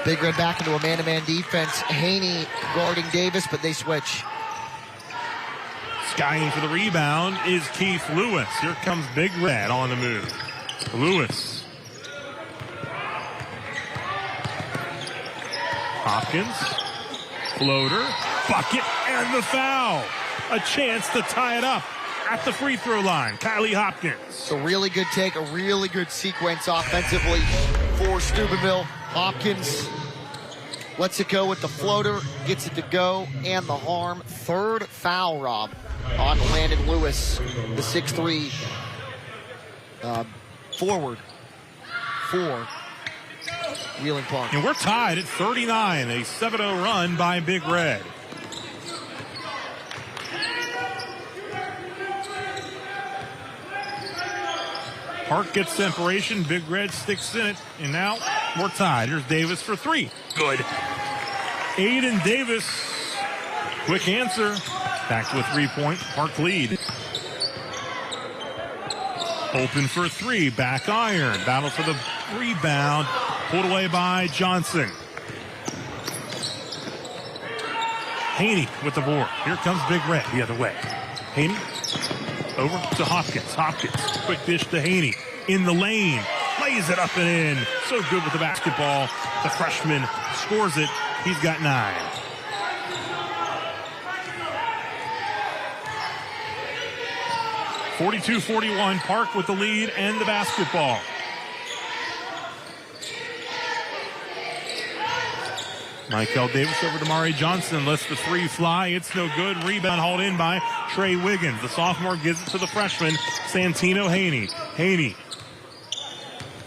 Big Red back into a man-to-man defense. Haney guarding Davis, but they switch. Skying for the rebound is Keith Lewis. Here comes Big Red on the move. Lewis. Hopkins. Floater. Bucket and the foul. A chance to tie it up at the free throw line. Kylie Hopkins. It's a really good take, a really good sequence offensively for Steubenville. Hopkins lets it go with the floater, gets it to go, and the harm. Third foul, Rob, on Landon Lewis, the 6'3" forward for Wheeling Park. And we're tied at 39, a 7-0 run by Big Red. Park gets separation, Big Red sticks in it, and now we're tied. Here's Davis for three. Good. Aiden Davis, quick answer. Back to a 3-point Park lead. Open for three, back iron. Battle for the rebound, pulled away by Johnson. Haney with the board. Here comes Big Red the other way. Haney over to Hopkins. Hopkins, quick dish to Haney. In the lane, lays it up and in. So good with the basketball. The freshman scores it. He's got 9. (42-41), Park with the lead and the basketball. Michael Davis over to Mari Johnson. Lets the three fly. It's no good. Rebound hauled in by Trey Wiggins. The sophomore gives it to the freshman, Santino Haney. Haney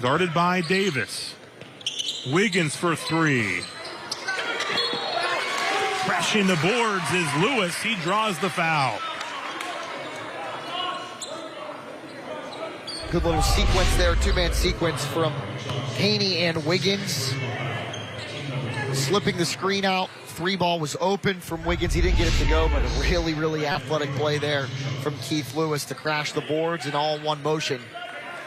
guarded by Davis. Wiggins for three. Crashing the boards is Lewis. He draws the foul. Good little sequence there, two-man sequence from Haney and Wiggins. Slipping the screen out. Three ball was open from Wiggins. He didn't get it to go, but a really, really athletic play there from Keith Lewis to crash the boards in all one motion.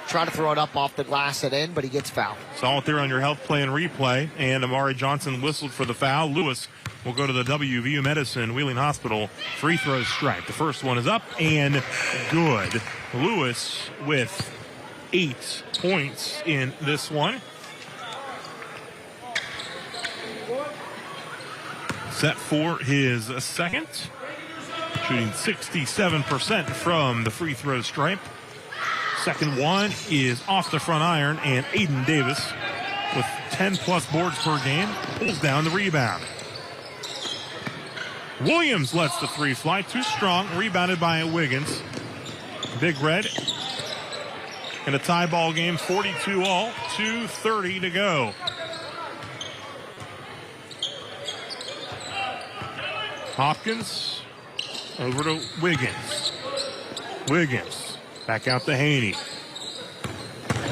Try to throw it up off the glass and in, but he gets fouled. Saw it there on your health play and replay, and Amari Johnson whistled for the foul. Lewis will go to the WVU Medicine Wheeling Hospital free throw strike. The first one is up and good. Lewis with 8 points in this one. Set for his second. Shooting 67% from the free throw stripe. Second one is off the front iron, and Aiden Davis, with 10-plus boards per game, pulls down the rebound. Williams lets the three fly. Too strong. Rebounded by Wiggins. Big Red in a tie ball game, 42-all, 2:30 to go. Hopkins over to Wiggins. Wiggins back out to Haney.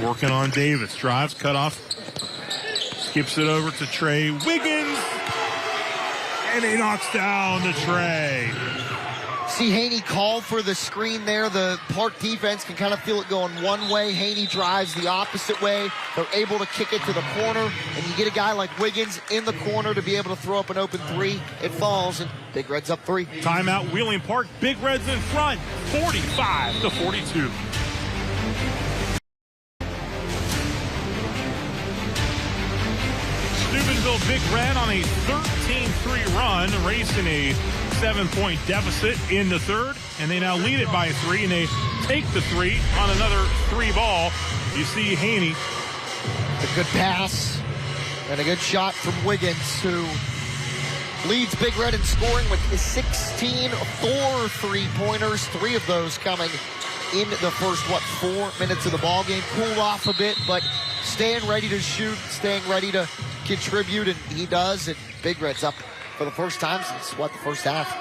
Working on Davis. Drives, cut off. Skips it over to Trey Wiggins. And he knocks down the Trey. See, Haney called for the screen there. The Park defense can kind of feel it going one way. Haney drives the opposite way. They're able to kick it to the corner. And you get a guy like Wiggins in the corner to be able to throw up an open three. It falls, and Big Red's up 3. Timeout, Wheeling Park. Big Red's in front, 45-42. Steubenville Steubenville Big Red on a 13-3 run, racing a 7-point deficit in the third, and they now lead it by 3, and they take the 3 on another 3 ball. You see Haney. A good pass and a good shot from Wiggins, who leads Big Red in scoring with 16 3-pointers, 3 of those coming in the first, 4 minutes of the ball game. Cooled off a bit, but staying ready to shoot, staying ready to contribute, and he does, and Big Red's up for the first time since, the first half.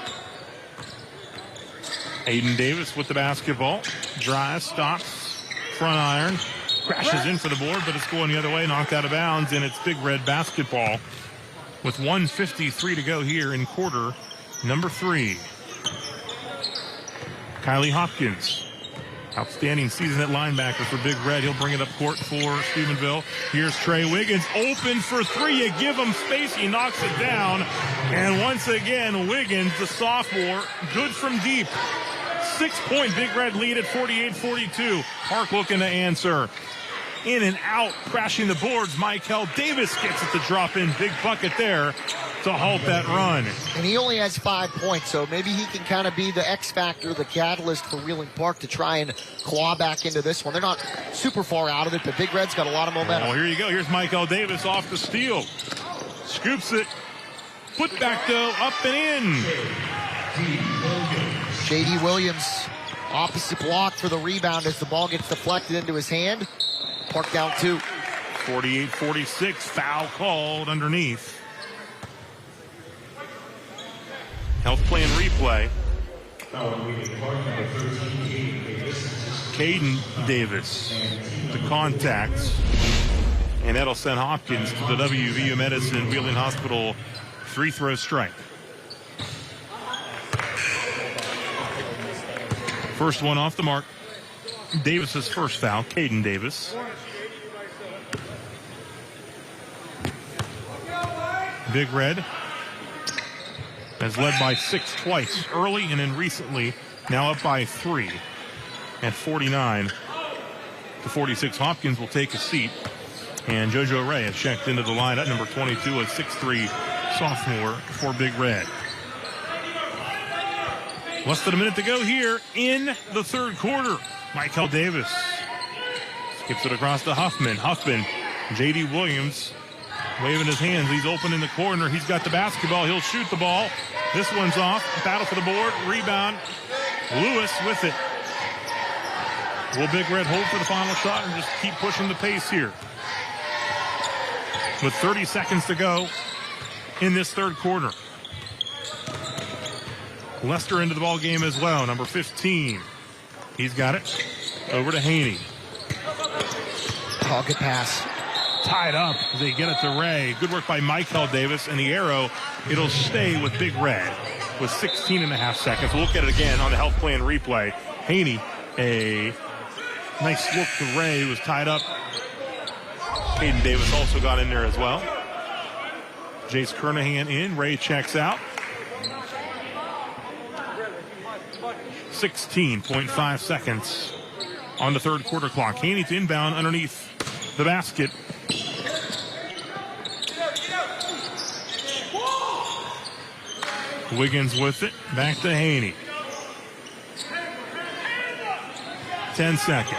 Aiden Davis with the basketball. Drives, stops, front iron, crashes in for the board, but it's going the other way, knocked out of bounds, and it's Big Red basketball with 1:53 to go here in quarter number 3. Kylie Hopkins, outstanding season at linebacker for Big Red. He'll bring it up court for Steubenville. Here's Trey Wiggins, open for 3. You give him space, he knocks it down. And once again, Wiggins, the sophomore, good from deep. 6-point Big Red lead at 48-42. Park looking to answer. In and out, crashing the boards. Michael Davis gets it to drop in. Big bucket there to halt that run. And he only has 5 points, so maybe he can kind of be the X factor, the catalyst for Wheeling Park to try and claw back into this one. They're not super far out of it, but Big Red's got a lot of momentum. Oh, here you go. Here's Michael Davis off the steal. Scoops it. Put back though, up and in. J.D. Williams, opposite block for the rebound as the ball gets deflected into his hand. Park down 2. 48-46, foul called underneath. Health plan replay. Caden Davis, the contacts, and that'll send Hopkins to the WVU Medicine Wheeling Hospital free throw strike. First one off the mark. Davis's first foul, Caden Davis. Big Red has led by 6 twice, early and then recently, now up by 3 at 49-46. Hopkins will take a seat, and JoJo Ray has checked into the line at number 22, a 6'3" sophomore for Big Red. Less than a minute to go here in the third quarter. Michael Davis skips it across to Huffman. Huffman, J.D. Williams waving his hands. He's open in the corner. He's got the basketball. He'll shoot the ball. This one's off. Battle for the board. Rebound. Lewis with it. Will Big Red hold for the final shot and just keep pushing the pace here? With 30 seconds to go in this third quarter. Lester into the ball game as well. Number 15. He's got it. Over to Haney. Oh, good pass. Tied up as they get it to Ray. Good work by Michael Davis, and the arrow, it'll stay with Big Red with 16.5 seconds. We'll look at it again on the health plan replay. Haney, a nice look to Ray, who was tied up. Caden Davis also got in there as well. Jace Kernahan in. Ray checks out. 16.5 seconds on the third quarter clock. Haney to inbound underneath the basket. Wiggins with it. Back to Haney. 10 seconds.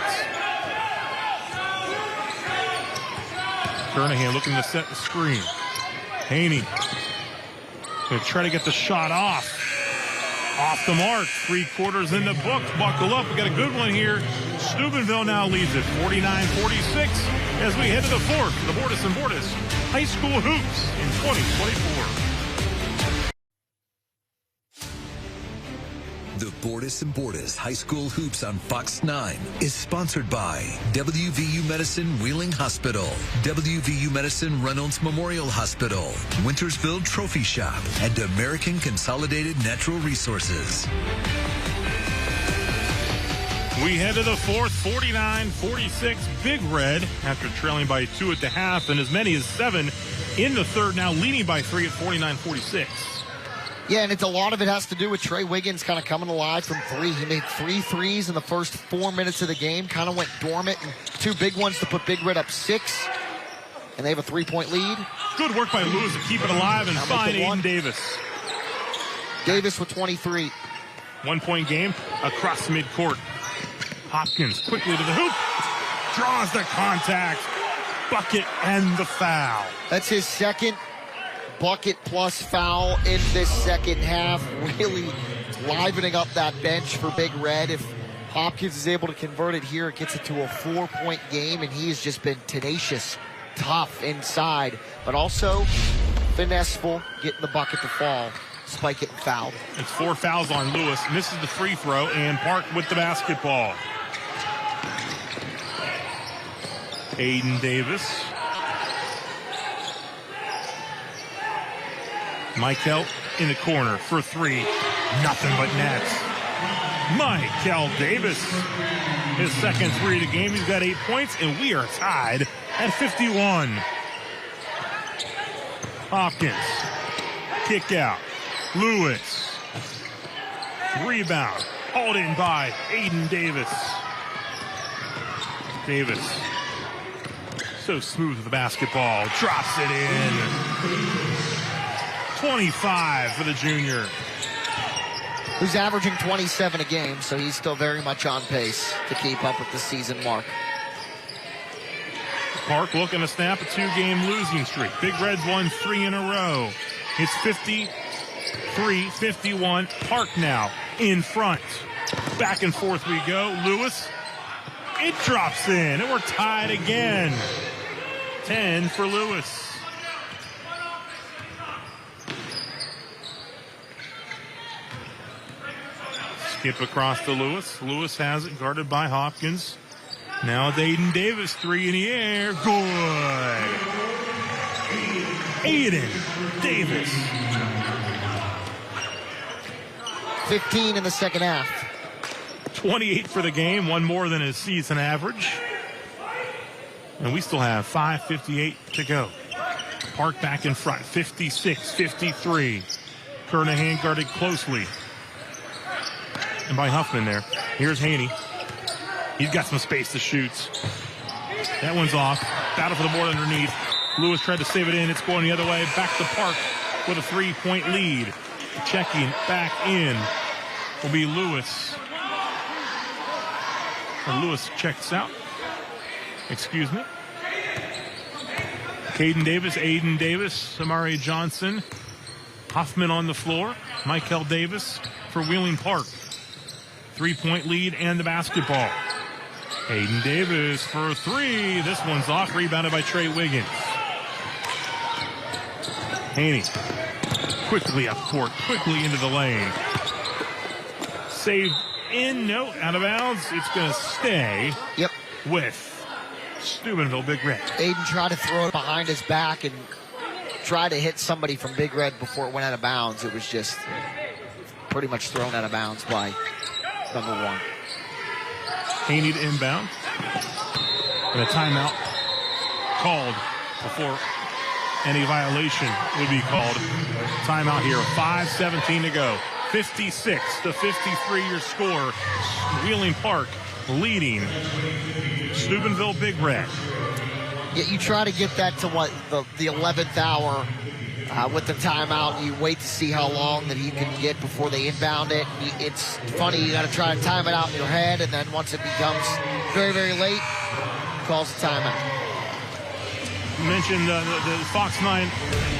Kernahan looking to set the screen. Haney going to try to get the shot off. Off the mark. 3 quarters in the books. Buckle up. We got a good one here. Steubenville now leads it 49-46 as we head to the fourth. The Bordas and Bordas High School Hoops in 2024. The Bordas and Bordas High School Hoops on Fox 9 is sponsored by WVU Medicine Wheeling Hospital, WVU Medicine Reynolds Memorial Hospital, Wintersville Trophy Shop, and American Consolidated Natural Resources. We head to the fourth, 49-46. Big Red, after trailing by 2 at the half and as many as 7 in the third, now leading by 3 at 49-46. Yeah, and it's a lot of it has to do with Trey Wiggins kind of coming alive from 3. He made 3 threes in the first 4 minutes of the game, kind of went dormant, and 2 big ones to put Big Red up 6. And they have a 3-point lead. Good work by Lewis to keep it alive and find Aiden Davis. Davis with 23. 1-point game across midcourt. Hopkins quickly to the hoop. Draws the contact. Bucket and the foul. That's his second bucket plus foul in this second half. Really livening up that bench for Big Red. If Hopkins is able to convert it here, it gets it to a 4-point game, and he has just been tenacious, tough inside, but also finesseful, getting the bucket to fall, despite getting fouled. It's 4 fouls on Lewis. Misses the free throw, and Park with the basketball. Aiden Davis. Michael in the corner for 3. Nothing but nets. Michael Davis. His second 3 of the game. He's got 8 points, and we are tied at 51. Hopkins. Kick out. Lewis. Rebound. Hauled in by Aiden Davis. Davis. So smooth with the basketball. Drops it in. 25 for the junior. Who's averaging 27 a game, so he's still very much on pace to keep up with the season mark. Park looking to snap a 2-game losing streak. Big Reds won 3 in a row. It's 53-51. Park now in front. Back and forth we go. Lewis. It drops in, and we're tied again. 10 for Lewis. Skip across to Lewis. Lewis has it, guarded by Hopkins. Now it's Aiden Davis, 3 in the air. Good. Aiden Davis. 15 in the second half. 28 for the game, 1 more than his season average. And we still have 5:58 to go. Park back in front, 56-53. Kernahan guarded closely. And by Huffman there. Here's Haney. He's got some space to shoot. That one's off. Battle for the board underneath. Lewis tried to save it in. It's going the other way. Back to Park with a 3-point lead. Checking back in will be Lewis. And Lewis checks out. Excuse me. Caden Davis, Aiden Davis, Samari Johnson. Huffman on the floor. Michael Davis for Wheeling Park. 3-point lead and the basketball. Aiden Davis for 3. This one's off. Rebounded by Trey Wiggins. Haney quickly up court, quickly into the lane. Saved in, no, out of bounds. It's going to stay with Steubenville Big Red. Aiden tried to throw it behind his back and try to hit somebody from Big Red before it went out of bounds. It was just pretty much thrown out of bounds by number 1. Haney to inbound. And a timeout called before any violation would be called. Timeout here. 5:17 to go. 56-53 your score. Wheeling Park leading Steubenville Big Red. Yeah, you try to get that to the 11th hour with the timeout. You wait to see how long that he can get before they inbound it. It's funny, you got to try to time it out in your head, and then once it becomes very, very late, calls the timeout. You mentioned the Fox 9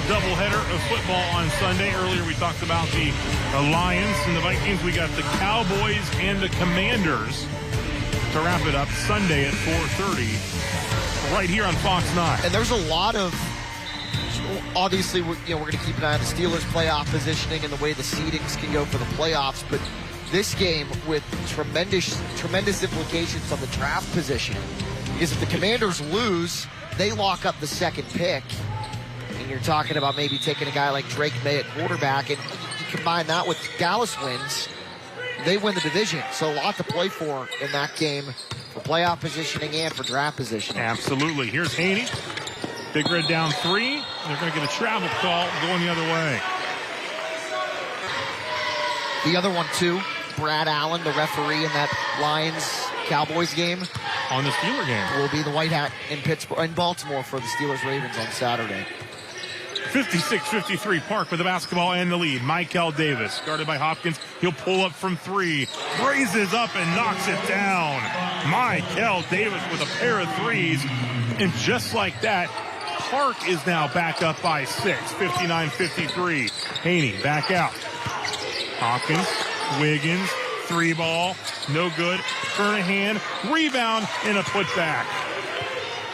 doubleheader of football on Sunday. Earlier we talked about the Lions and the Vikings. We got the Cowboys and the Commanders to wrap it up Sunday at 4:30 right here on Fox 9. And there's a lot of, obviously, we're going to keep an eye on the Steelers' playoff positioning and the way the seedings can go for the playoffs, but this game with tremendous implications on the draft position, because if the Commanders lose, they lock up the second pick, and you're talking about maybe taking a guy like Drake May at quarterback, and you combine that with Dallas wins, they win the division. So a lot to play for in that game for playoff positioning and for draft positioning. Absolutely. Here's Haney. Big Red down 3. They're going to get a travel call going the other way. The other one, too, Brad Allen, the referee in that Lions-Cowboys game. on the Steeler game. Will be the white hat in Baltimore for the Steelers-Ravens on Saturday. 56-53, Park with the basketball and the lead. Michael Davis, guarded by Hopkins. He'll pull up from three, raises up and knocks it down. Michael Davis with a pair of threes. And just like that, Park is now back up by 6, 59-53. Haney back out. Hopkins, Wiggins, three ball, no good. Kernahan, rebound and a putback.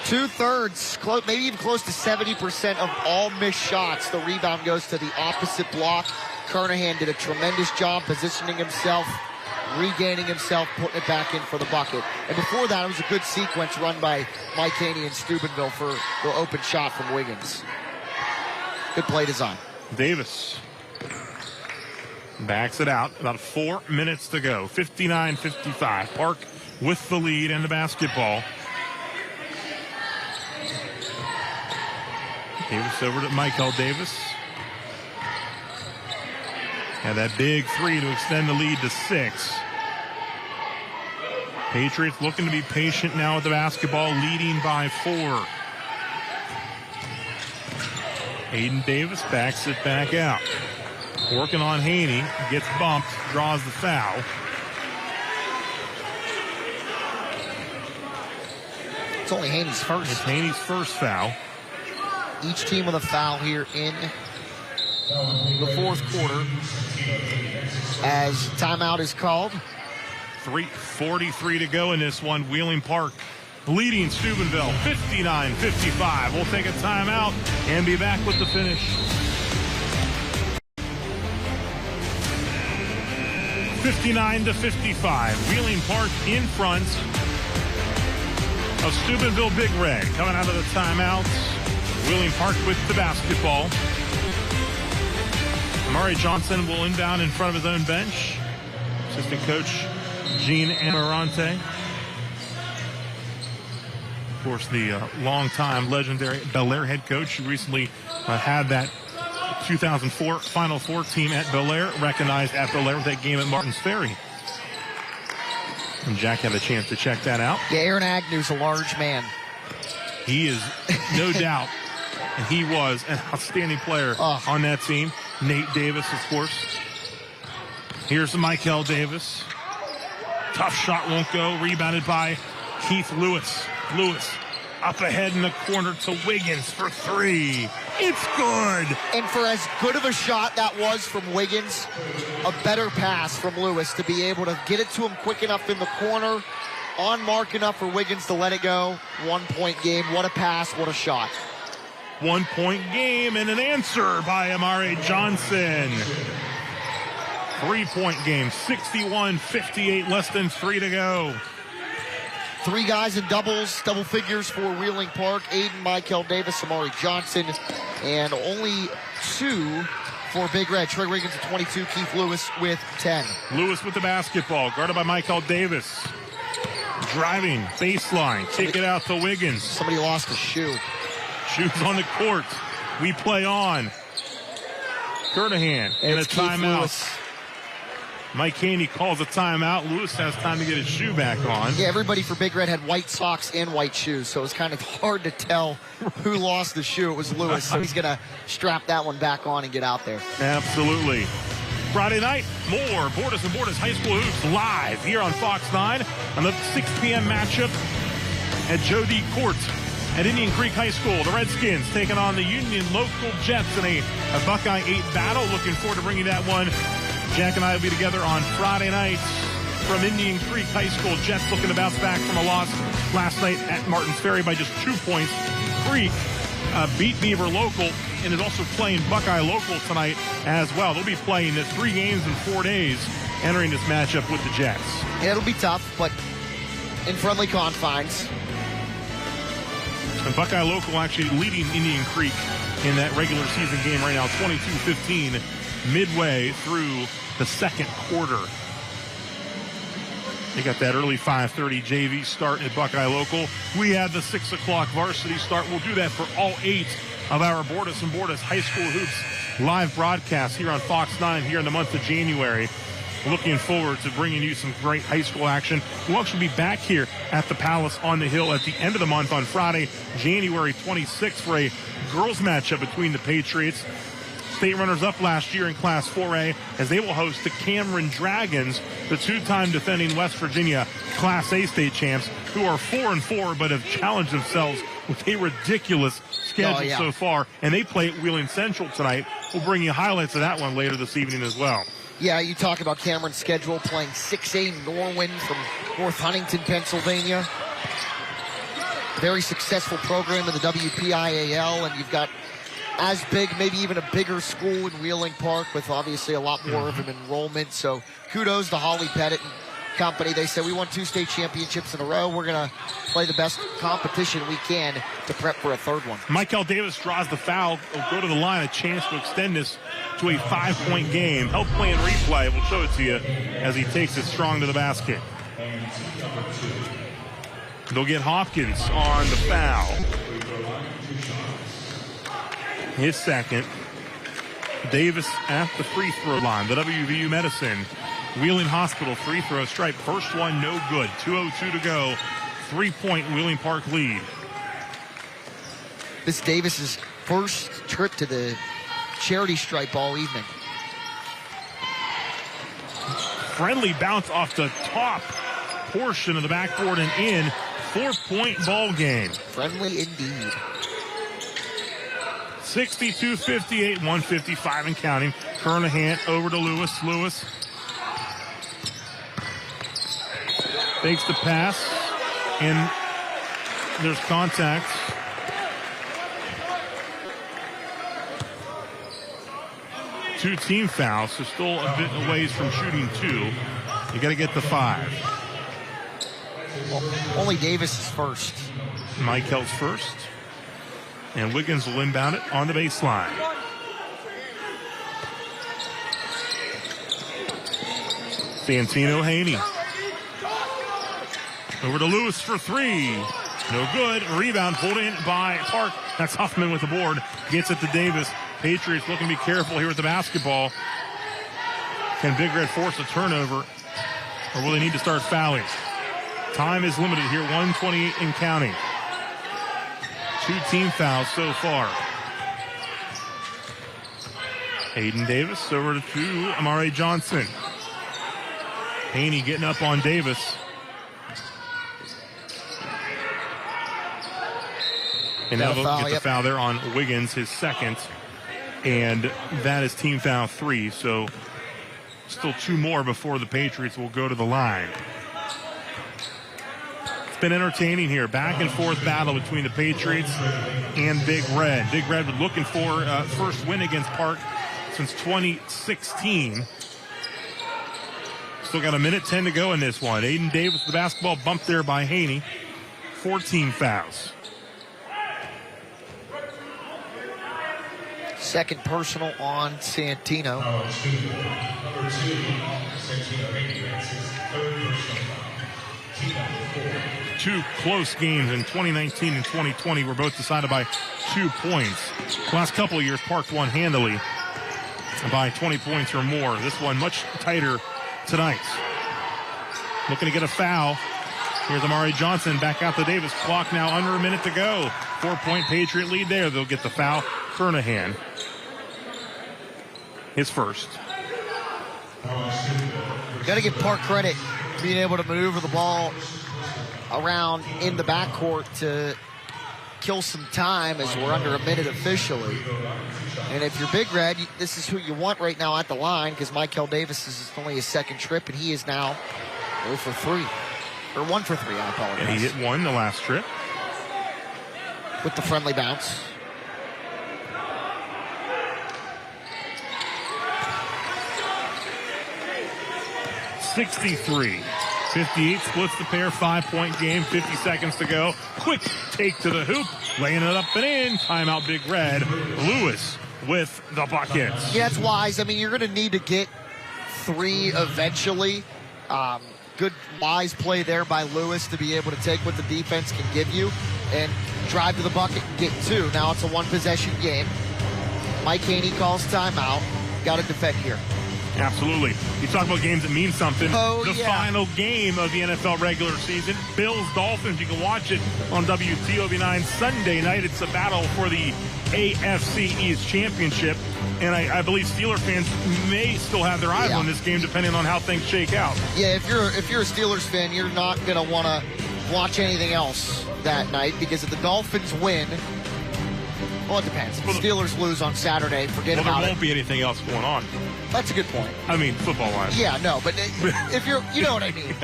2/3, maybe even close to 70% of all missed shots. The rebound goes to the opposite block. Kernahan did a tremendous job positioning himself, regaining himself, putting it back in for the bucket. And before that, it was a good sequence run by Mike Haney and Steubenville for the open shot from Wiggins. Good play design. Davis backs it out. About 4 minutes to go. 59-55. Park with the lead and the basketball. Davis over to Michael Davis. And that big three to extend the lead to 6. Patriots looking to be patient now with the basketball, leading by 4. Aiden Davis backs it back out. Working on Haney, gets bumped, draws the foul. It's only Haney's first. It's Haney's first foul. Each team with a foul here in the fourth quarter as timeout is called. 3:43 to go in this one. Wheeling Park leading Steubenville 59-55. We'll take a timeout and be back with the finish. 59-55. Wheeling Park in front of Steubenville Big Red. Coming out of the timeouts, Wheeling Park with the basketball. Amari Johnson will inbound in front of his own bench. Assistant coach Gene Amarante. Of course, the longtime legendary Bel Air head coach who recently had that 2004 Final Four team at Bel Air, recognized at Bel Air with that game at Martins Ferry. And Jack had a chance to check that out. Yeah, Aaron Agnew's a large man. He is, no doubt, and he was an outstanding player on that team. Nate Davis, of course. Here's Michael Davis. Tough shot won't go. Rebounded by Keith Lewis. Lewis up ahead in the corner to Wiggins for three. It's good. And for as good of a shot that was from Wiggins, a better pass from Lewis to be able to get it to him quick enough in the corner, on mark enough for Wiggins to let it go. 1 point game. What a pass. What a shot. 1 point game and an answer by Amari Johnson. 3 point game. 61-58. Less than 3 to go. 3 guys in double figures for Wheeling Park. Aiden, Michael Davis, Amari Johnson, and only 2 for Big Red. Trey Wiggins at 22, Keith Lewis with 10. Lewis with the basketball, guarded by Michael Davis. Driving, baseline, kick it out to Wiggins. Somebody lost a shoe. Shoes on the court. We play on. Kernahan and a timeout. Mike Haney calls a timeout. Lewis has time to get his shoe back on. Yeah, everybody for Big Red had white socks and white shoes, so it was kind of hard to tell who lost the shoe. It was Lewis, so he's going to strap that one back on and get out there. Absolutely. Friday night, more Bordas and Bordas High School Hoops live here on Fox 9 on the 6 p.m. matchup at Joe D. Court at Indian Creek High School. The Redskins taking on the Union Local Jets in a Buckeye 8 battle. Looking forward to bringing that one. Jack and I will be together on Friday night from Indian Creek High School. Jets looking to bounce back from a loss last night at Martins Ferry by just 2 points. Creek beat Beaver Local and is also playing Buckeye Local tonight as well. They'll be playing the 3 games in 4 days entering this matchup with the Jets. Yeah, it'll be tough, but in friendly confines. And Buckeye Local actually leading Indian Creek in that regular season game right now, 22-15, midway through the second quarter. They got that early 5:30 JV start at Buckeye Local. We had the 6 o'clock varsity start. We'll do that for all 8 of our Bordas and Bordas High School Hoops live broadcasts here on Fox 9 here in the month of January. looking forward to bringing you some great high school action. We'll actually be back here at the Palace on the Hill at the end of the month on Friday, January 26th, for a girls matchup between the Patriots, state runners-up last year in Class 4A, as they will host the Cameron Dragons, the two-time defending West Virginia Class A state champs, who are 4-4 but have challenged themselves with a ridiculous schedule so far. And they play at Wheeling Central tonight. We'll bring you highlights of that one later this evening as well. Yeah, you talk about Cameron's schedule, playing 6A Norwin from North Huntington, Pennsylvania. Very successful program in the WPIAL, and you've got as big, maybe even a bigger school in Wheeling Park with obviously a lot more of an enrollment. So kudos to Holly Pettit and company. They said, we won 2 state championships in a row. We're going to play the best competition we can to prep for a third one. Michael Davis draws the foul. Will go to the line, a chance to extend this to a 5-point game. Help play and replay. We'll show it to you as he takes it strong to the basket. They'll get Hopkins on the foul. His second. Davis at the free throw line. The WVU Medicine Wheeling Hospital free throw stripe. First one, no good. 2:02 to go. 3-point Wheeling Park lead. This Davis's first trip to the charity stripe all evening. Friendly bounce off the top portion of the backboard and in. 4-point ball game. Friendly indeed. 62-58, 155 and counting. Kernahan over to Lewis. Lewis fakes the pass, and there's contact. Two team fouls, so still a bit away from shooting 2. You got to get the 5. Well, only Davis is first. Mike Helt's first. And Wiggins will inbound it on the baseline. Santino Haney. Over to Lewis for 3. No good. Rebound pulled in by Park. That's Huffman with the board. Gets it to Davis. Patriots looking to be careful here with the basketball. Can Big Red force a turnover, or will they need to start fouling? Time is limited here, 1:28 and counting. 2 team fouls so far. Aiden Davis over to Amare Johnson. Haney getting up on Davis. And now they'll get the foul there on Wiggins, his second. And that is team foul 3. So still 2 more before the Patriots will go to the line. It's been entertaining here. Back and forth battle between the Patriots and Big Red. Big Red was looking for first win against Park since 2016. Still got 1:10 to go in this one. Aiden Davis, the basketball bumped there by Haney. 14 fouls. Second personal on Santino. 2 close games in 2019 and 2020 were both decided by 2 points. The last couple of years, Park won handily by 20 points or more. This one much tighter tonight. Looking to get a foul. Here's Amari Johnson back out to Davis. Clock now under 1 minute to go. 4-point Patriot lead there. They'll get the foul. Kernahan, his first. Got to give Park credit being able to maneuver the ball around in the backcourt to kill some time as we're under 1 minute officially. And if you're Big Red, this is who you want right now at the line, because Michael Davis is only his second trip, and he is now 0 for 3. Or 1 for 3, I apologize. And he hit 1 the last trip. With the friendly bounce. .63. 58 splits the pair, 5-point game, 50 seconds to go. Quick take to the hoop, laying it up and in. Timeout, Big Red. Lewis with the buckets. Yeah, it's wise. I mean, you're going to need to get 3 eventually. Good, wise play there by Lewis to be able to take what the defense can give you and drive to the bucket and get 2. Now it's a 1-possession game. Mike Haney calls timeout. Got to defend here. Absolutely. You talk about games that mean something. Oh, the final game of the NFL regular season, Bills-Dolphins. You can watch it on WTOV9 Sunday night. It's a battle for the AFC East Championship. And I believe Steeler fans may still have their eyes on this game depending on how things shake out. Yeah, if you're a Steelers fan, you're not going to want to watch anything else that night, because if the Dolphins win, well, it depends. If the Steelers lose on Saturday, forget about it. There won't be anything else going on. That's a good point. I mean, football-wise. Yeah, no, but if you know what I mean.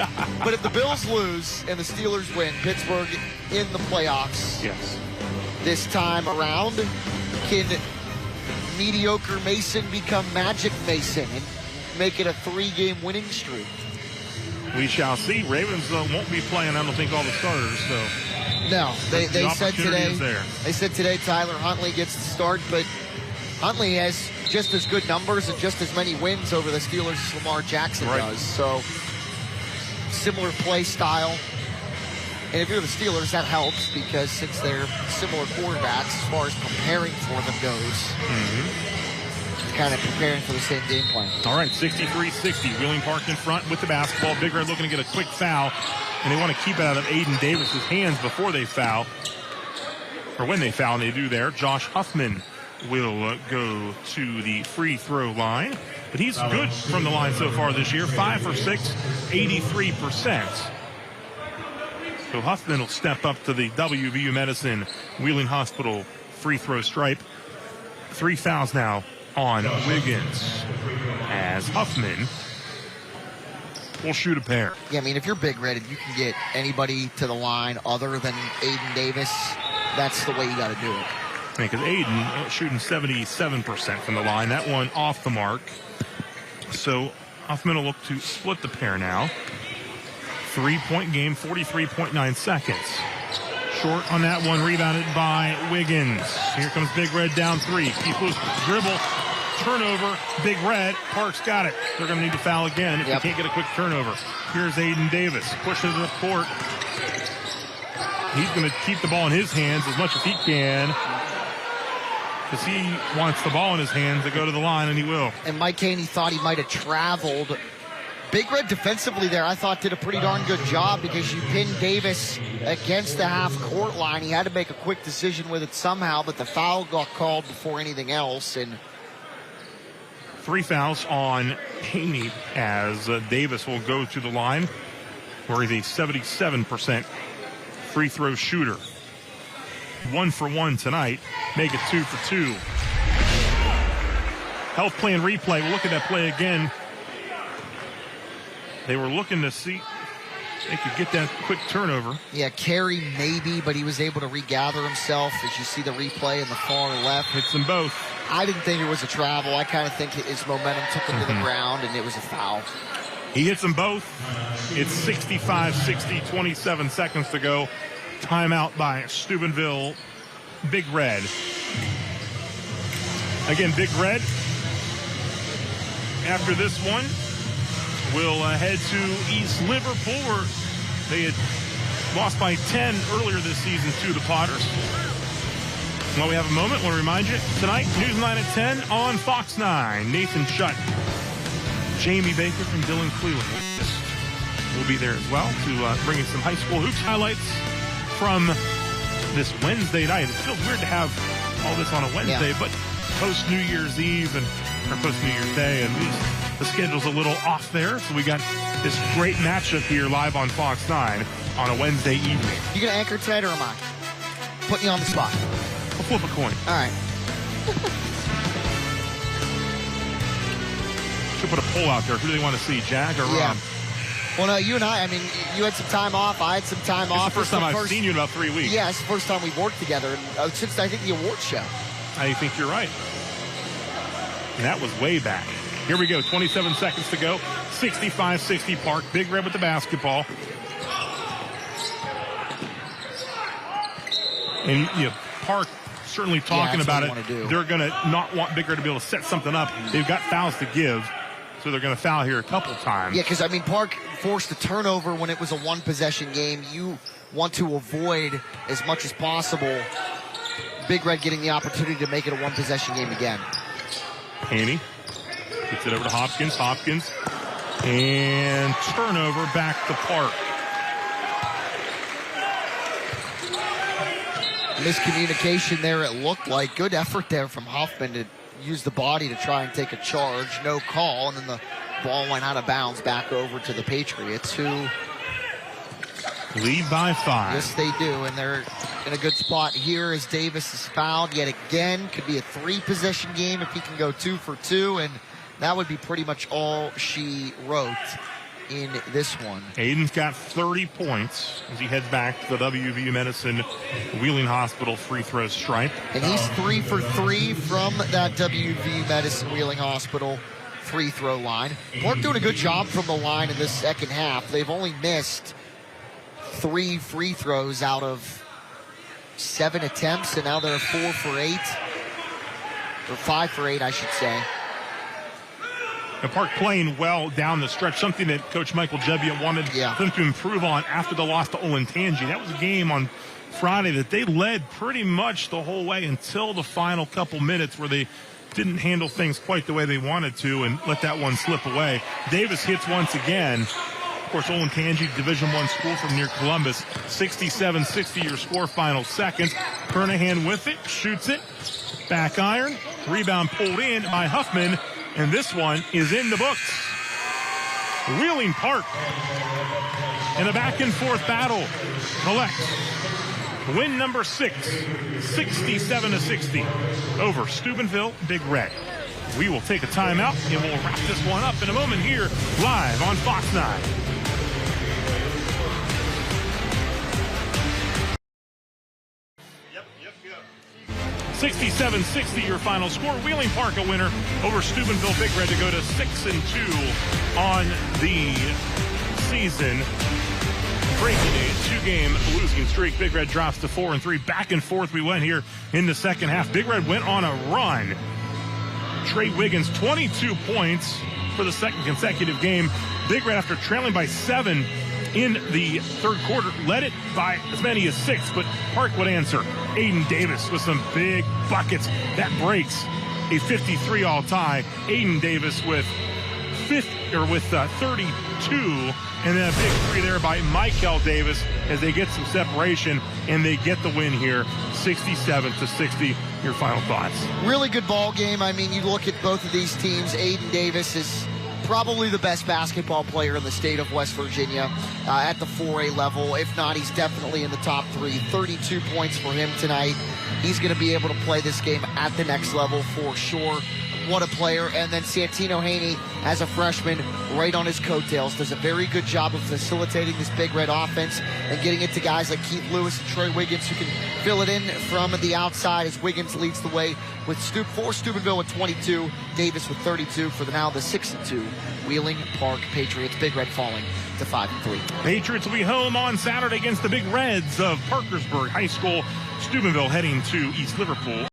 But if the Bills lose and the Steelers win, Pittsburgh in the playoffs. Yes. This time around, can mediocre Mason become Magic Mason and make it a 3-game winning streak? We shall see. Ravens won't be playing, I don't think, all the starters. So no, they said today. There. They said today Tyler Huntley gets the start, but Huntley has just as good numbers and just as many wins over the Steelers as Lamar Jackson does. So similar play style. And if you're the Steelers, that helps, because since they're similar quarterbacks as far as preparing for them goes, kind of preparing for the same game plan. All right, 63-60. Wheeling Park in front with the basketball. Big Red looking to get a quick foul, and they want to keep it out of Aiden Davis's hands before they foul. Or when they foul, and they do there. Josh Huffman will go to the free throw line. But he's good from the line so far this year. 5 for 6, 83%. So Huffman will step up to the WVU Medicine Wheeling Hospital free throw stripe. 3 fouls now on Wiggins, as Huffman will shoot a pair. Yeah, I mean, if you're Big Red and you can get anybody to the line other than Aiden Davis, that's the way you got to do it. Because Aiden shooting 77% from the line. That one off the mark. So Huffman will look to split the pair now. 3-point game, 43.9 seconds. Short on that one, rebounded by Wiggins. Here comes Big Red down 3. Keith Lewis dribble, turnover. Big Red, Park's got it. They're going to need to foul again if they can't get a quick turnover. Here's Aiden Davis, pushing to the court. He's going to keep the ball in his hands as much as he can, because he wants the ball in his hands to go to the line, and he will. And Mike Haney thought he might have traveled. Big Red defensively there, I thought, did a pretty darn good job, because you pinned Davis against the half-court line. He had to make a quick decision with it somehow, but the foul got called before anything else. And 3 fouls on Haney, as Davis will go to the line, where he's a 77% free throw shooter. 1 for 1 tonight. Make it 2 for 2. Health plan replay. We'll look at that play again. They were looking to see if they could get that quick turnover. Yeah, Carey maybe, but he was able to regather himself. As you see the replay in the far left. Hits them both. I didn't think it was a travel. I kind of think his momentum took him to the ground, and it was a foul. He hits them both. It's 65-60, 27 seconds to go. Timeout by Steubenville. Big Red. Again, Big Red, after this one, will head to East Liverpool, where they had lost by 10 earlier this season to the Potters. While we have a moment, I want to remind you, tonight, News 9 at 10 on Fox 9. Nathan Shutt, Jamie Baker, and Dylan Cleland will be there as well to bring in some high school hoops highlights from this Wednesday night. It feels weird to have all this on a Wednesday, but post-New Year's Eve or post-New Year's Day, and the schedule's a little off there, so we got this great matchup here live on Fox 9 on a Wednesday evening. You gonna anchor tonight, or am I putting you on the spot? I'll flip a coin. All right. Should put a poll out there. Who do they want to see, Jack or Ron? Well, no, you and I mean, you had some time off. I had some time off. It's the first time I've seen you in about 3 weeks. Yeah, it's the first time we've worked together since, I think, the awards show. I think you're right. And that was way back. Here we go, 27 seconds to go. 65-60 Park. Big Red with the basketball. And Park certainly talking about it. They're going to not want Big Red to be able to set something up. They've got fouls to give, so they're going to foul here a couple times. Yeah, because, I mean, Park forced a turnover when it was a one-possession game. You want to avoid, as much as possible, Big Red getting the opportunity to make it a one-possession game again. Haney Gets it over to Hopkins. Hopkins. And turnover back to Park. Miscommunication there, it looked like. Good effort there from Huffman to use the body to try and take a charge. No call, and then the ball went out of bounds back over to the Patriots, who lead by 5. Yes, they do, and they're in a good spot here as Davis is fouled yet again. Could be a 3-possession game if he can go 2 for 2, and that would be pretty much all she wrote in this one. Aiden's got 30 points as he heads back to the WVU Medicine Wheeling Hospital free throw stripe. And he's 3 for 3 from that WVU Medicine Wheeling Hospital free throw line. Park doing a good job from the line in this second half. They've only missed 3 free throws out of 7 attempts, and now they're 4 for 8. Or 5 for 8, I should say. And Park playing well down the stretch, something that Coach Michael Jebbia wanted them to improve on after the loss to Olentangy. That was a game on Friday that they led pretty much the whole way until the final couple minutes where they didn't handle things quite the way they wanted to and let that one slip away. Davis hits once again. Of course, Olentangy, Division I school from near Columbus. 67-60 your score, final seconds. Kernahan with it, shoots it. Back iron. Rebound pulled in by Huffman. And this one is in the books. Wheeling Park in a back-and-forth battle collects win number 6, 67-60 over Steubenville Big Red. We will take a timeout, and we'll wrap this one up in a moment here live on Fox 9. 67-60 your final score. Wheeling Park a winner over Steubenville Big Red to go to 6-2 on the season. Breaking a 2-game losing streak. Big Red drops to 4-3. Back and forth we went here in the second half. Big Red went on a run. Trey Wiggins, 22 points for the second consecutive game. Big Red, after trailing by 7 in the third quarter, led it by as many as 6, but Park would answer. Aiden Davis with some big buckets. That breaks a 53 all tie. Aiden Davis with 32, and then a big 3 there by Michael Davis as they get some separation and they get the win here, 67-60. Your final thoughts? Really good ball game. I mean, you look at both of these teams. Aiden Davis is probably the best basketball player in the state of West Virginia at the 4A level. If not, he's definitely in the top 3. 32 points for him tonight. He's going to be able to play this game at the next level for sure. What a player. And then Santino Haney, as a freshman, right on his coattails, does a very good job of facilitating this Big Red offense and getting it to guys like Keith Lewis and Troy Wiggins, who can fill it in from the outside as Wiggins leads the way with for Steubenville with 22, Davis with 32 for now the 6-2 Wheeling Park Patriots. Big Red falling to 5-3. Patriots will be home on Saturday against the Big Reds of Parkersburg High School. Steubenville heading to East Liverpool.